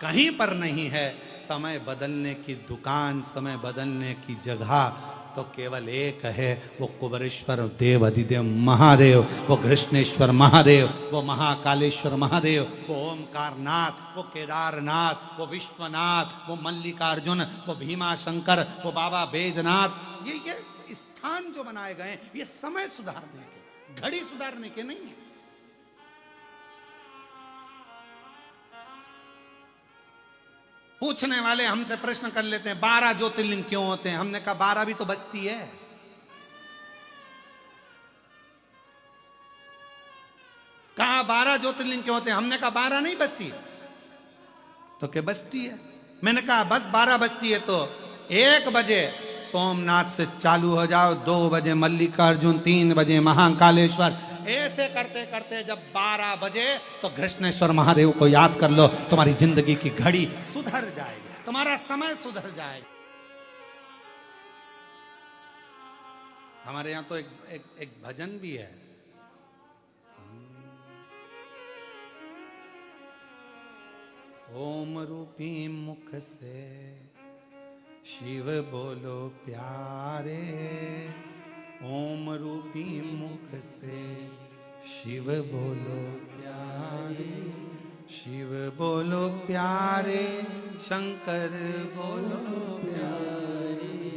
कहीं पर नहीं है। समय बदलने की दुकान, समय बदलने की जगह तो केवल एक है, वो कुबरेश्वर देव अधिदेव महादेव, वो कृष्णेश्वर महादेव, वो महाकालेश्वर महादेव, वो ओमकारनाथ, वो केदारनाथ, वो विश्वनाथ, वो मल्लिकार्जुन, वो भीमाशंकर, वो बाबा बैजनाथ। ये स्थान जो बनाए गए ये समय सुधारने के, घड़ी सुधारने के नहीं है। पूछने वाले हमसे प्रश्न कर लेते हैं 12 ज्योतिर्लिंग क्यों होते हैं? हमने कहा 12 भी तो बस्ती है। कहा 12 ज्योतिर्लिंग क्यों होते हैं? हमने कहा 12 नहीं बस्ती, तो क्या बस्ती है? मैंने कहा बस 12 बस्ती है तो 1 बजे सोमनाथ से चालू हो जाओ, 2 बजे मल्लिकार्जुन, 3 बजे महाकालेश्वर, ऐसे करते करते जब 12 बजे तो घृष्णेश्वर महादेव को याद कर लो, तुम्हारी जिंदगी की घड़ी सुधर जाएगी, तुम्हारा समय सुधर जाएगा। हमारे यहां तो एक भजन भी है, ओम रूपी मुख से शिव बोलो प्यारे, ओम रूपी मुख से शिव बोलो प्यारे, शिव बोलो प्यारे, शंकर बोलो प्यारे,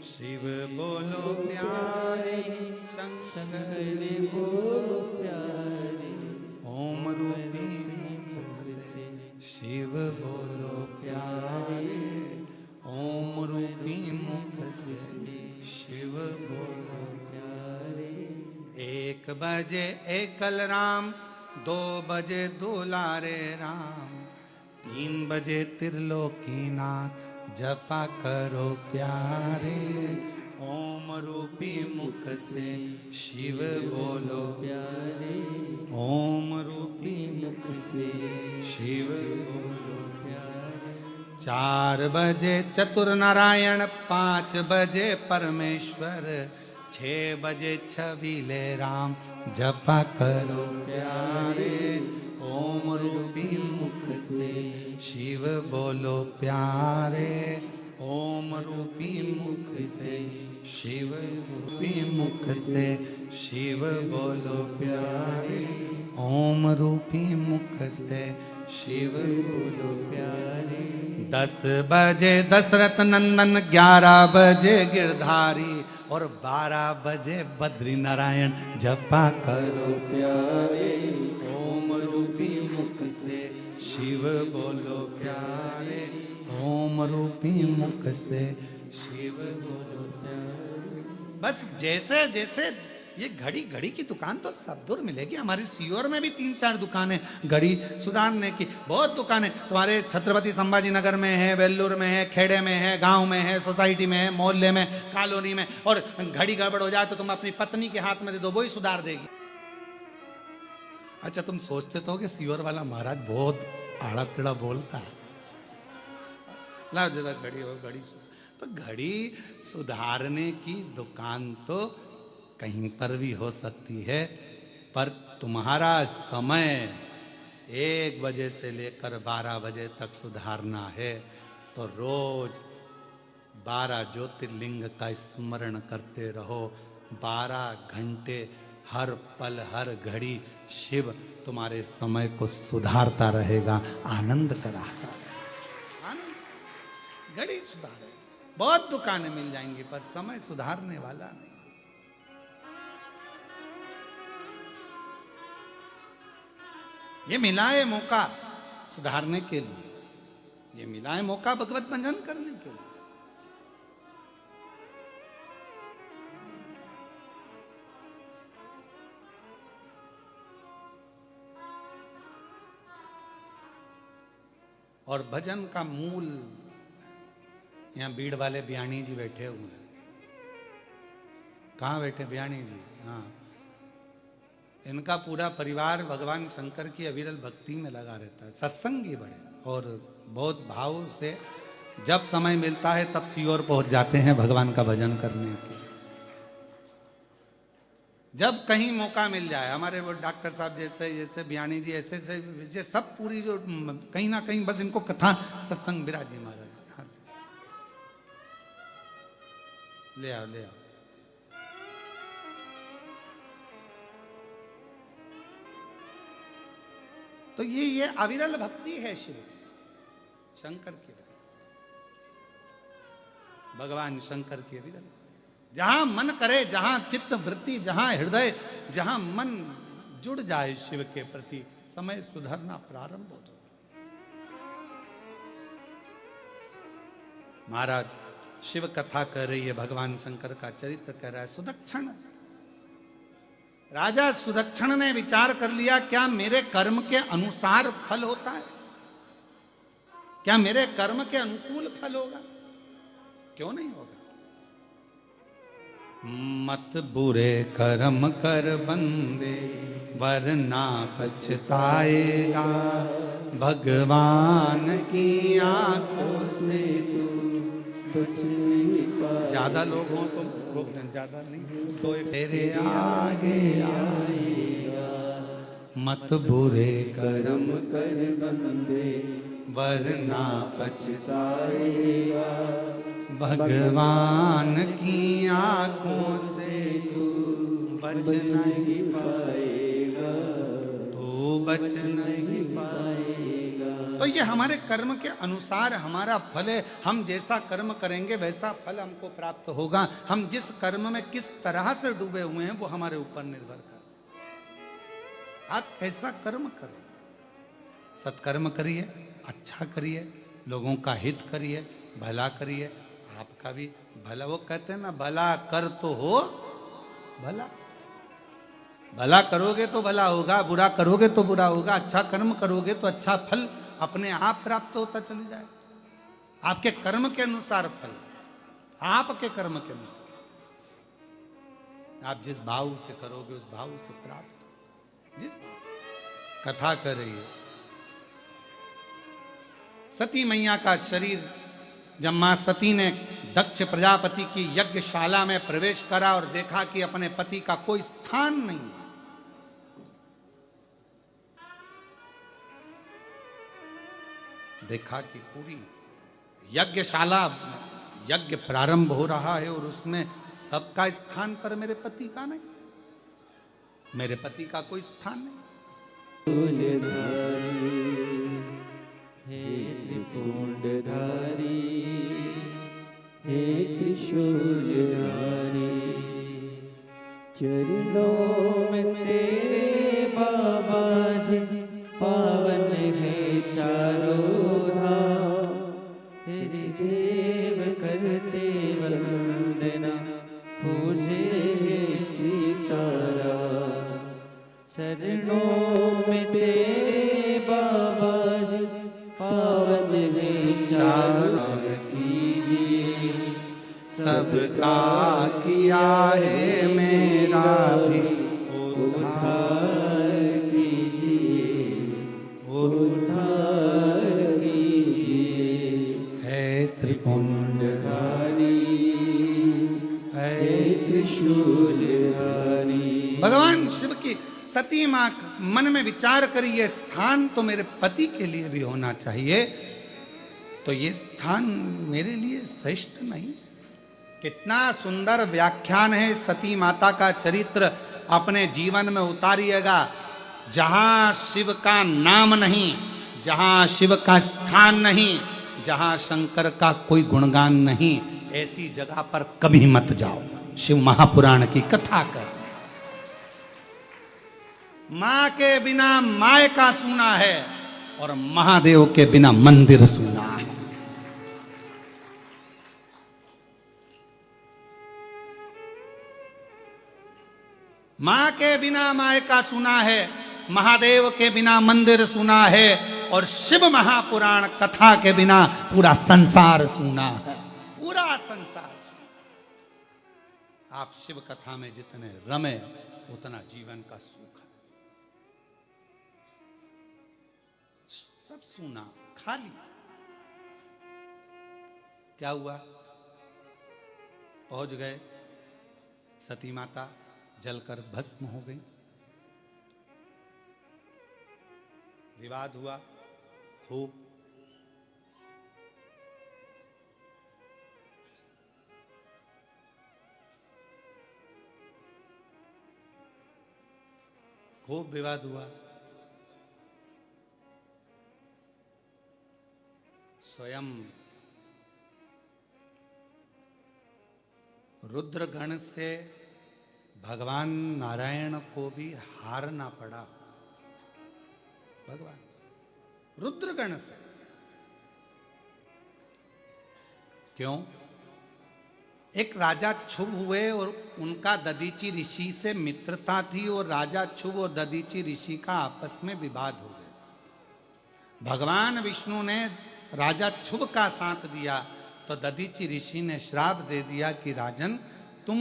शिव बोलो प्यारे, शंकर बोलो प्यारे, ओम रूपी मुख से शिव बोलो प्यारे, ओम रूपी मुख से शिव बोलो प्यारे। 1 बजे एकल राम, 2 बजे दुलारे राम, 3 बजे त्रिलोकीनाथ, जपा करो प्यारे, ओम रूपी मुख से शिव बोलो प्यारे, ओम रूपी मुख से शिव बोलो प्यारे। 4 बजे चतुर नारायण, 5 बजे परमेश्वर, 6 बजे छबीले राम, जपा करो प्यारे, ओम रूपी मुख से शिव बोलो प्यारे, ओम रूपी मुख से शिव रूपी मुख से शिव बोलो प्यारे, ओम रूपी मुख से शिव बोलो प्यारे। 10 बजे दशरथ नंदन, 11 बजे गिरधारी और 12 बजे बद्री नारायण, जपा करो प्यारे, ओम रूपी मुख से शिव बोलो प्यारे, ओम रूपी मुख से शिव बोलो प्यारे। बस जैसे जैसे ये घड़ी घड़ी की दुकान तो सब दूर मिलेगी। हमारे सीहोर में भी 3-4 दुकानें घड़ी सुधारने की, बहुत दुकानें। तुम्हारे छत्रपति संभाजी नगर में है, वेल्लूर में है, खेड़े में है, गांव में है, सोसाइटी में है, मोहल्ले में, कॉलोनी में। और घड़ी गड़बड़ हो जाए तो तुम अपनी पत्नी के हाथ में दे दो, वो ही सुधार देगी। अच्छा, तुम सोचते तो कि सीहोर वाला महाराज बहुत आड़ा टेढ़ा बोलता है, ला जरा घड़ी हो, घड़ी तो घड़ी सुधारने की दुकान तो कहीं पर भी हो सकती है, पर तुम्हारा समय 1 बजे से लेकर 12 बजे तक सुधारना है तो रोज 12 ज्योतिर्लिंग का स्मरण करते रहो। 12 घंटे हर पल हर घड़ी शिव तुम्हारे समय को सुधारता रहेगा, आनंद कराता रहेगा। घड़ी सुधारे, बहुत दुकानें मिल जाएंगी पर समय सुधारने वाला नहीं। ये मिला है मौका सुधारने के लिए, ये मिला है मौका भगवत भजन करने के लिए। और भजन का मूल, यहाँ बीड़ वाले बियाणी जी बैठे हुए हैं। कहाँ बैठे बियाणी जी? हाँ, इनका पूरा परिवार भगवान शंकर की अविरल भक्ति में लगा रहता है, सत्संगी बड़े, और बहुत भाव से जब समय मिलता है तब सीहोर पहुंच जाते हैं भगवान का भजन करने के। जब कहीं मौका मिल जाए, हमारे वो डॉक्टर साहब जैसे जैसे बियाणी जी ऐसे ऐसे सब पूरी जो कहीं ना कहीं बस इनको कथा सत्संग बिराजी महाराज, हाँ। ले आओ ले आओ। तो ये अविरल भक्ति है शिव शंकर की, भगवान शंकर की अविरल। जहां मन करे, जहां चित्त वृत्ति, जहां हृदय, जहां मन जुड़ जाए शिव के प्रति, समय सुधरना प्रारंभ होता है। महाराज शिव कथा कह रही है, भगवान शंकर का चरित्र कह रहा है। सुदक्षण, राजा सुदक्षण ने विचार कर लिया, क्या मेरे कर्म के अनुसार फल होता है? क्या मेरे कर्म के अनुकूल फल होगा? क्यों नहीं होगा? मत बुरे कर्म कर बंदे, वरना पछताएगा। भगवान की आंखों से तू कुछ नहीं पाएगा। ज्यादा लोग हों तो रोक दें, ज्यादा नहीं तो तेरे आगे आएगा। मत बुरे कर्म कर बंदे, वरना पछताएगा। भगवान की आंखों से तू बच नहीं पाएगा, तू बच नहीं पाएगा। तो ये हमारे कर्म के अनुसार हमारा फल है। हम जैसा कर्म करेंगे वैसा फल हमको प्राप्त होगा। हम जिस कर्म में किस तरह से डूबे हुए हैं वो हमारे ऊपर निर्भर करता है। आप कैसा कर्म करें, सत्कर्म करिए, अच्छा करिए, लोगों का हित करिए, भला करिए, आपका भी भला। वो कहते हैं ना, भला कर तो हो भला। भला करोगे तो भला होगा, बुरा करोगे तो बुरा होगा। अच्छा कर्म करोगे तो अच्छा फल अपने आप प्राप्त होता चले जाए। आपके कर्म के अनुसार फल, आपके कर्म के अनुसार। आप जिस भाव से करोगे उस भाव से प्राप्त हो। जिस भाव। कथा कर रही है, सती मैया का शरीर जब मां सती ने दक्ष प्रजापति की यज्ञशाला में प्रवेश करा और देखा कि अपने पति का कोई स्थान नहीं, देखा कि पूरी यज्ञशाला, यज्ञ प्रारंभ हो रहा है और उसमें सबका स्थान पर मेरे पति का नहीं, मेरे पति का कोई स्थान नहीं। हे त्रिपुंडधारी, हे त्रिशूलधारी, चरणों में तेरे बाबा जी पावन है चारों धाम। तेरे देव करते वंदना, पूजे सीताराम। चरणों में तेरे बाबा जी पावन है चारों कीजिए। सबका किया है मेरा भी उद्धार कीजिए, उद्धार कीजिए। है त्रिपुंडधारी, है त्रिशूलधारी। भगवान शिव की सती मां मन में विचार करी, ये स्थान तो मेरे पति के लिए भी होना चाहिए, तो ये स्थान मेरे लिए श्रेष्ठ नहीं। कितना सुंदर व्याख्यान है सती माता का चरित्र, अपने जीवन में उतारिएगा। जहां शिव का नाम नहीं, जहां शिव का स्थान नहीं, जहां शंकर का कोई गुणगान नहीं, ऐसी जगह पर कभी मत जाओ। शिव महापुराण की कथा कर, मां के बिना माय का सूना है और महादेव के बिना मंदिर सूना है। मां के बिना माय का सुना है, महादेव के बिना मंदिर सुना है, और शिव महापुराण कथा के बिना पूरा संसार सुना है। पूरा संसार। आप शिव कथा में जितने रमे उतना जीवन का सुख है। सब सुना, खाली। क्या हुआ? पहुंच गए, सती माता जलकर भस्म हो गई। विवाद हुआ खूब। खूब विवाद हुआ। स्वयं रुद्रगण से भगवान नारायण को भी हारना पड़ा। भगवान रुद्रगण से। क्यों? एक राजा क्षुभ हुए और उनका दधीचि ऋषि से मित्रता थी और राजा क्षुभ और दधीचि ऋषि का आपस में विवाद हो गया। भगवान विष्णु ने राजा क्षुभ का साथ दिया तो दधीचि ऋषि ने श्राप दे दिया कि राजन, तुम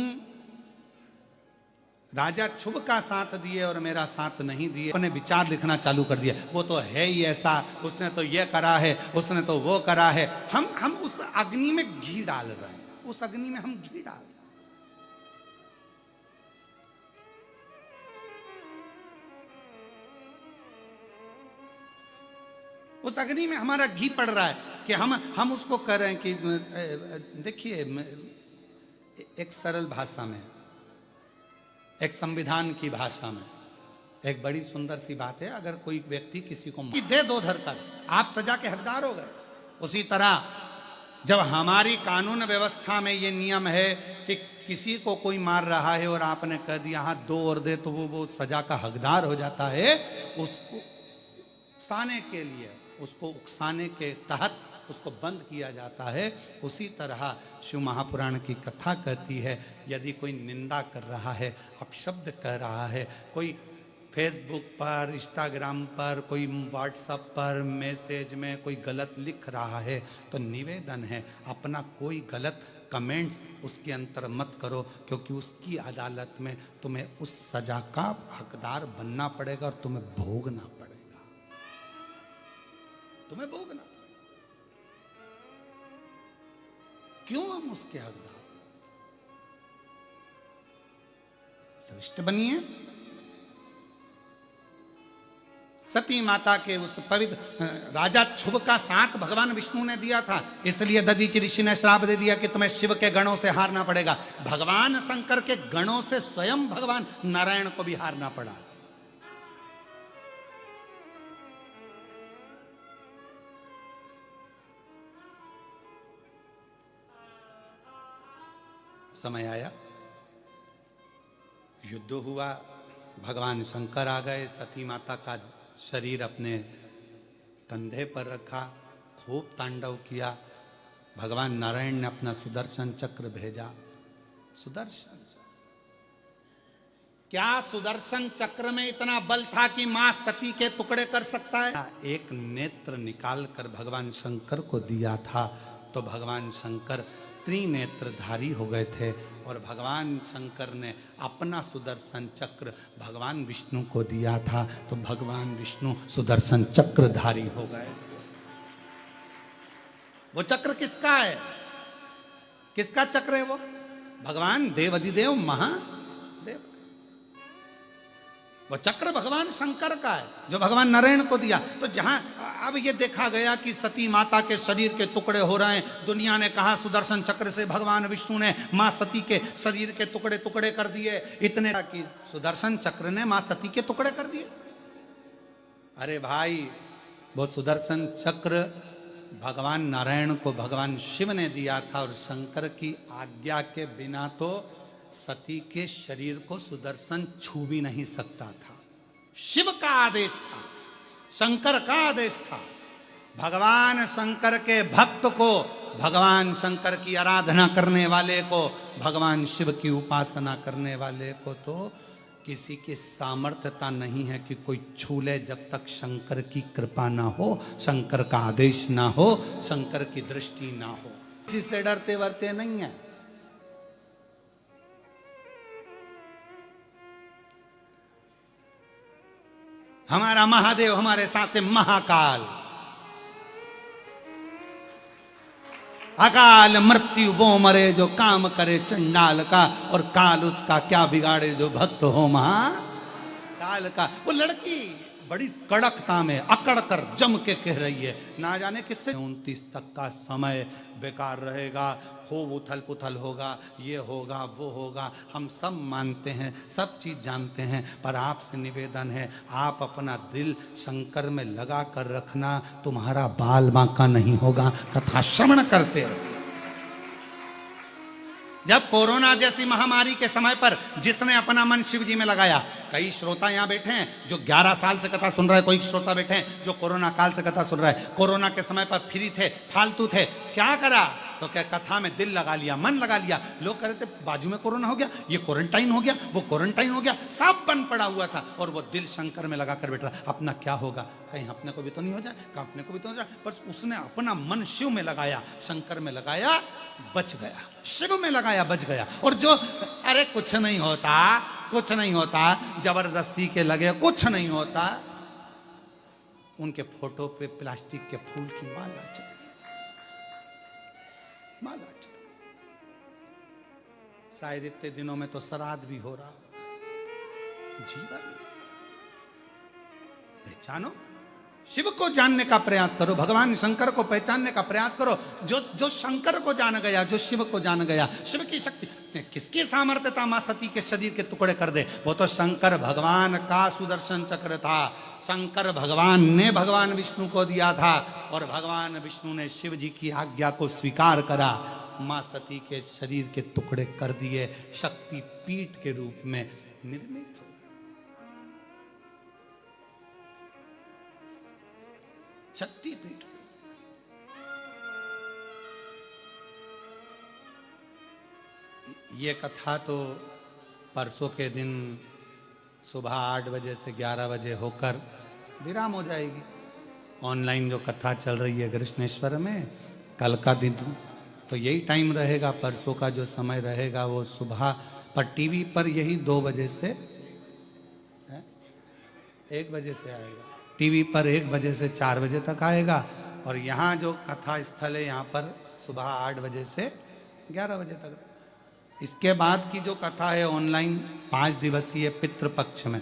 राजा क्षुभ का साथ दिए और मेरा साथ नहीं दिए। अपने विचार लिखना चालू कर दिया, वो तो है ही ऐसा, उसने तो ये करा है, उसने तो वो करा है। हम उस अग्नि में घी डाल रहे हैं, उस अग्नि में हम घी डाल। उस अग्नि में हमारा घी पड़ रहा है कि हम उसको कह रहे हैं कि देखिए, एक सरल भाषा में, एक संविधान की भाषा में एक बड़ी सुंदर सी बात है। अगर कोई व्यक्ति किसी को दे दो धरकर, आप सजा के हकदार हो गए। उसी तरह जब हमारी कानून व्यवस्था में ये नियम है कि किसी को कोई मार रहा है और आपने कह दिया हाथ दो और दे, तो वो सजा का हकदार हो जाता है। उसको उकसाने के लिए, उसको उकसाने के तहत उसको बंद किया जाता है। उसी तरह शिव महापुराण की कथा कहती है, यदि कोई निंदा कर रहा है, अपशब्द कह रहा है, कोई फेसबुक पर, इंस्टाग्राम पर, कोई व्हाट्सएप पर मैसेज में कोई गलत लिख रहा है, तो निवेदन है अपना कोई गलत कमेंट्स उसके अंतर मत करो, क्योंकि उसकी अदालत में तुम्हें उस सजा का हकदार बनना पड़ेगा और तुम्हें भोगना पड़ेगा, तुम्हें भोगना। क्यों हम उसके हकदार? श्रेष्ठ बनिए। सती माता के उस पवित्र राजा क्षुभ का साथ भगवान विष्णु ने दिया था, इसलिए दधीचि ऋषि ने श्राप दे दिया कि तुम्हें शिव के गणों से हारना पड़ेगा। भगवान शंकर के गणों से स्वयं भगवान नारायण को भी हारना पड़ा। समय आया, युद्ध हुआ, भगवान शंकर आ गए, सती माता का शरीर अपने कंधे पर रखा, खूब तांडव किया। भगवान नारायण ने अपना सुदर्शन चक्र भेजा। सुदर्शन चक्र, क्या सुदर्शन चक्र में इतना बल था कि मां सती के टुकड़े कर सकता है? एक नेत्र निकाल कर भगवान शंकर को दिया था, तो भगवान शंकर त्रिनेत्रधारी हो गए थे और भगवान शंकर ने अपना सुदर्शन चक्र भगवान विष्णु को दिया था, तो भगवान विष्णु सुदर्शन चक्रधारी हो गए थे। वो चक्र किसका है? किसका चक्र है वो? भगवान देवाधिदेव महादेव। वो चक्र भगवान शंकर का है जो भगवान नारायण को दिया। तो जहां अब ये देखा गया कि सती माता के शरीर के टुकड़े हो रहे हैं, दुनिया ने कहा सुदर्शन चक्र से भगवान विष्णु ने मां सती के शरीर के टुकड़े टुकड़े कर दिए। इतने कि सुदर्शन चक्र ने मां सती के टुकड़े कर दिए। अरे भाई, वो सुदर्शन चक्र भगवान नारायण को भगवान शिव ने दिया था और शंकर की आज्ञा के बिना तो सती के शरीर को सुदर्शन छू भी नहीं सकता था। शिव का आदेश था, शंकर का आदेश था। भगवान शंकर के भक्त को, भगवान शंकर की आराधना करने वाले को, भगवान शिव की उपासना करने वाले को तो किसी की सामर्थ्यता नहीं है कि कोई छू ले, जब तक शंकर की कृपा ना हो, शंकर का आदेश ना हो, शंकर की दृष्टि ना हो। किसी से डरते वरते नहीं है। हमारा महादेव हमारे साथ है, महाकाल। अकाल मृत्यु वो मरे जो काम करे चंडाल का, और काल उसका क्या बिगाड़े जो भक्त हो महाकाल का। वो लड़की बड़ी कड़कता में अकड़ कर जम के कह रही है, ना जाने किससे 29 तक का समय बेकार रहेगा, खूब उथल पुथल होगा, ये होगा वो होगा। हम सब मानते हैं, सब चीज जानते हैं, पर आपसे निवेदन है, आप अपना दिल शंकर में लगा कर रखना, तुम्हारा बाल बांका नहीं होगा। कथा श्रवण करते रहो। जब कोरोना जैसी महामारी के समय पर जिसने अपना मन शिव जी में लगाया, कई श्रोता यहाँ बैठे हैं जो 11 साल से कथा सुन रहे हैं, कोई श्रोता बैठे हैं जो कोरोना काल से कथा सुन रहे हैं। कोरोना के समय पर फ्री थे, फालतू थे, क्या करा? तो क्या कथा में दिल लगा लिया, मन लगा लिया। लोग कह रहे थे बाजू में कोरोना हो गया, ये क्वारंटाइन हो गया, वो क्वारंटाइन हो गया, सब बंद पड़ा हुआ था और वो दिल शंकर में लगा कर बैठ रहा, अपना क्या होगा, कहीं अपने को भी तो नहीं हो जाए, कहीं अपने को भी तो हो जाए। पर उसने अपना मन शिव में लगाया, शंकर में लगाया, बच गया। शिव में लगाया, बच गया। और जो अरे कुछ नहीं होता, कुछ नहीं होता, जबरदस्ती के लगे, कुछ नहीं होता, उनके फोटो पे प्लास्टिक के फूल की माला चढ़ी, माला चढ़ी। शायद इतने दिनों में तो श्राद्ध भी हो रहा। जीवन पहचानो, शिव को जानने का प्रयास करो, भगवान शंकर को पहचानने का प्रयास करो। जो शंकर को जान गया, जो शिव को जान गया, शिव की शक्ति, किसकी सामर्थ्यता मां सती के शरीर के टुकड़े कर दे? वो तो शंकर भगवान का सुदर्शन चक्र था। शंकर भगवान ने भगवान विष्णु को दिया था और भगवान विष्णु ने शिव जी की आज्ञा को स्वीकार करा, मां सती के शरीर के टुकड़े कर दिए, शक्ति पीठ के रूप में निर्मित हो। शक्तिपीठ। ये कथा तो परसों के दिन सुबह 8 बजे से 11 बजे होकर विराम हो जाएगी। ऑनलाइन जो कथा चल रही है कृष्णेश्वर में, कल का दिन तो यही टाइम रहेगा, परसों का जो समय रहेगा वो सुबह पर टीवी पर यही 2 बजे से 1 बजे से आएगा। टीवी पर 1 बजे से 4 बजे तक आएगा और यहाँ जो कथा स्थल है यहाँ पर सुबह 8 बजे से 11 बजे तक। इसके बाद की जो कथा है ऑनलाइन 5 दिवसीय पितृपक्ष में,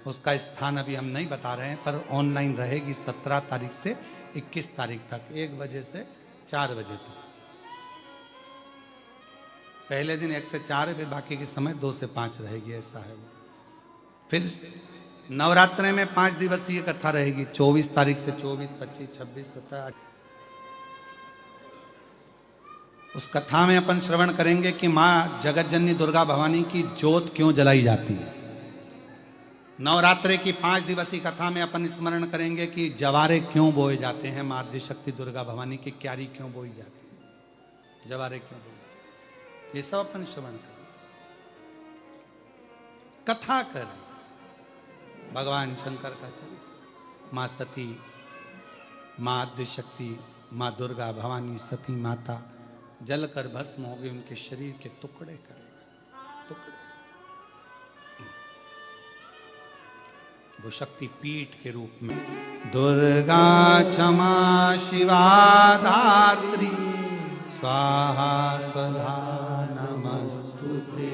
उसका स्थान अभी हम नहीं बता रहे हैं, पर ऑनलाइन रहेगी 17 तारीख से 21 तारीख तक, 1 बजे से 4 बजे तक। पहले दिन 1 से 4, फिर बाकी के समय 2 से 5 रहेगी, ऐसा है। फिर नवरात्रे में 5 दिवसीय कथा रहेगी, 24 तारीख से 24, 25, 26, 27। उस कथा में अपन श्रवण करेंगे कि माँ जगतजननी दुर्गा भवानी की ज्योत क्यों जलाई जाती है। नवरात्रे की 5 दिवसीय कथा में अपन स्मरण करेंगे कि जवारे क्यों बोए जाते हैं, माँ आद्यशक्ति दुर्गा भवानी की क्यारी क्यों बोई जाती है, जवारे क्यों बोए, ये सब अपन श्रवण करें, कथा करें। भगवान शंकर का चरित्र, माँ सती, माँ आद्यशक्ति, माँ दुर्गा भवानी सती माता जलकर भस्म हो गए, उनके शरीर के टुकड़े करेगा, टुकड़े। वो शक्ति पीठ के रूप में दुर्गा क्षमा शिवा धात्री स्वाहा स्वधा नमस्तुते।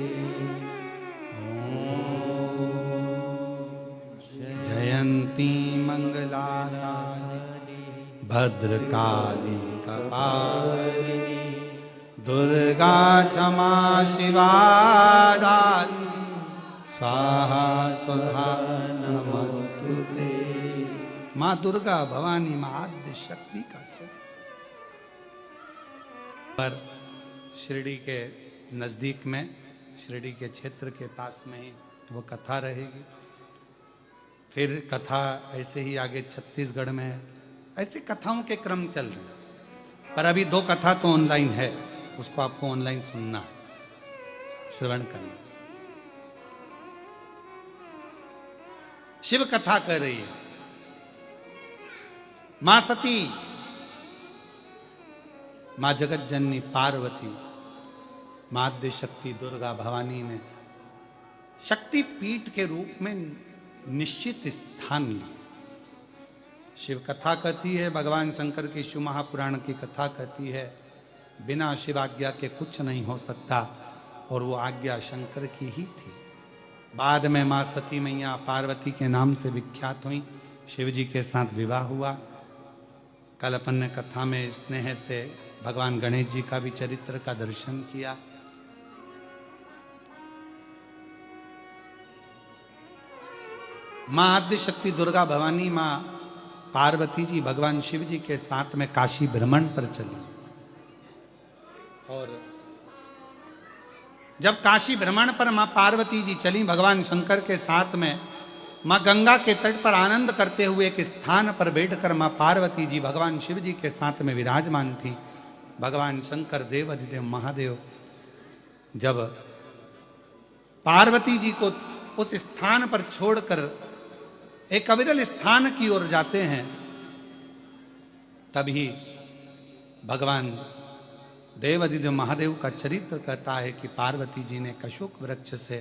जयंती मंगला भद्रकाली कपालिनी दुर्गा क्षमा शिवा दात्री स्वाहा स्वधा नमस्तुते। माँ दुर्गा भवानी माँ आद्य शक्ति का स्वरूप। पर शिरडी के नजदीक में, शिरडी के क्षेत्र के पास में ही वो कथा रहेगी। फिर कथा ऐसे ही आगे छत्तीसगढ़ में, ऐसे कथाओं के क्रम चल रहे हैं। पर अभी 2 कथा तो ऑनलाइन है, उसको आपको ऑनलाइन सुनना, श्रवण करना। शिव कथा कर रही है मां सती, मां जगतजननी पार्वती, मां आद्यशक्ति दुर्गा भवानी ने शक्ति पीठ के रूप में निश्चित स्थान लिया। शिव कथा कहती है, भगवान शंकर की शिव महापुराण की कथा कहती है, बिना शिव आज्ञा के कुछ नहीं हो सकता, और वो आज्ञा शंकर की ही थी। बाद में माँ सती मैया पार्वती के नाम से विख्यात हुई, शिव जी के साथ विवाह हुआ। कल अपन ने कथा में स्नेह से भगवान गणेश जी का भी चरित्र का दर्शन किया। माँ आद्यशक्ति दुर्गा भवानी माँ पार्वती जी भगवान शिव जी के साथ में काशी भ्रमण पर चली, और जब काशी भ्रमण पर मां पार्वती जी चली भगवान शंकर के साथ में, मां गंगा के तट पर आनंद करते हुए एक स्थान पर बैठकर मां पार्वती जी भगवान शिव जी के साथ में विराजमान थी। भगवान शंकर देव अधिदेव महादेव जब पार्वती जी को उस स्थान पर छोड़कर एक अविरल स्थान की ओर जाते हैं, तभी भगवान देव अधिदेव महादेव का चरित्र कहता है कि पार्वती जी ने अशोक वृक्ष से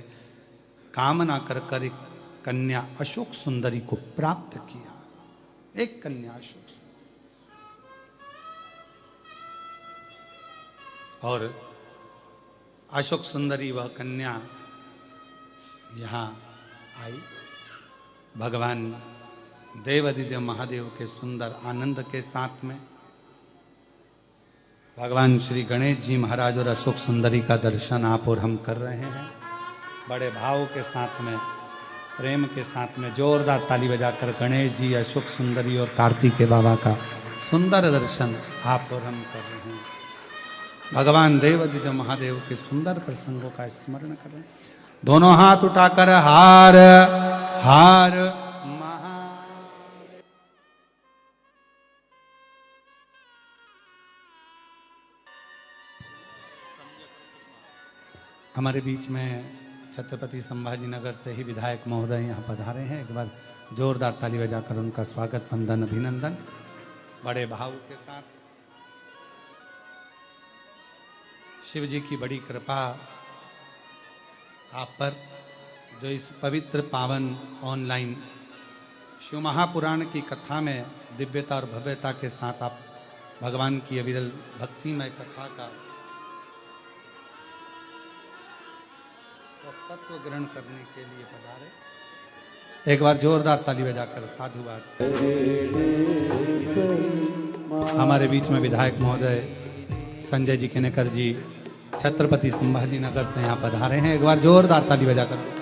कामना कर कर एक कन्या अशोक सुंदरी को प्राप्त किया। एक कन्या अशोक और अशोक सुंदरी वह कन्या यहाँ आई। भगवान देव अधिदेव महादेव के सुंदर आनंद के साथ में भगवान श्री गणेश जी महाराज और अशोक सुंदरी का दर्शन आप और हम कर रहे हैं। बड़े भाव के साथ में, प्रेम के साथ में जोरदार ताली बजाकर गणेश जी, अशोक सुंदरी और कार्तिकेय बाबा का सुंदर दर्शन आप और हम कर रहे हैं। भगवान देव अधिदेव महादेव के सुंदर प्रसंगों का स्मरण कर रहे हैं। दोनों हाथ उठाकर हार हार महा। हमारे बीच में छत्रपति संभाजी नगर से ही विधायक महोदय यहाँ पधारे हैं। एक बार जोरदार ताली बजाकर उनका स्वागत, वंदन, अभिनंदन बड़े भाव के साथ। शिव जी की बड़ी कृपा आप पर, जो इस पवित्र पावन ऑनलाइन शिव महापुराण की कथा में दिव्यता और भव्यता के साथ आप भगवान की अविरल भक्तिमय कथा का तत्व ग्रहण करने के लिए पधारे। एक बार जोरदार ताली बजाकर साधुवाद। हमारे बीच में विधायक महोदय संजय जी केनेकर जी छत्रपति संभाजी नगर से यहाँ पधारे हैं। एक बार जोरदार ताली बजाकर।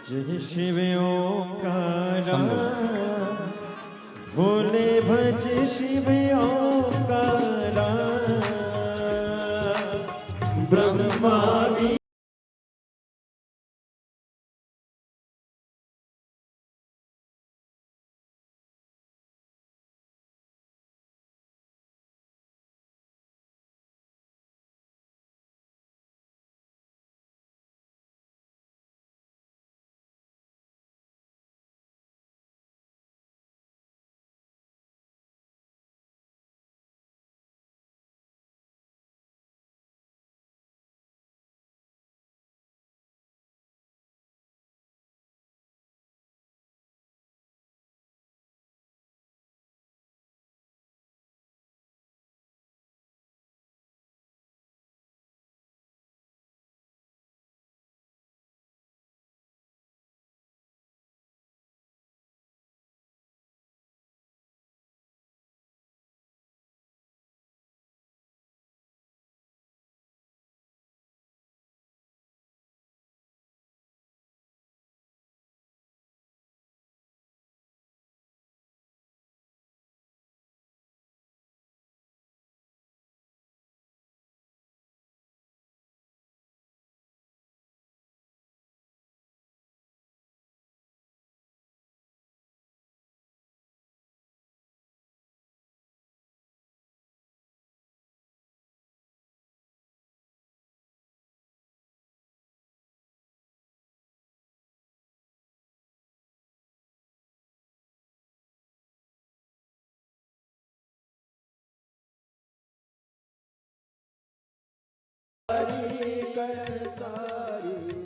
जय शिव ओंकारा भोले भज शिव ओंकारा ब्रह्मा हरि कर सा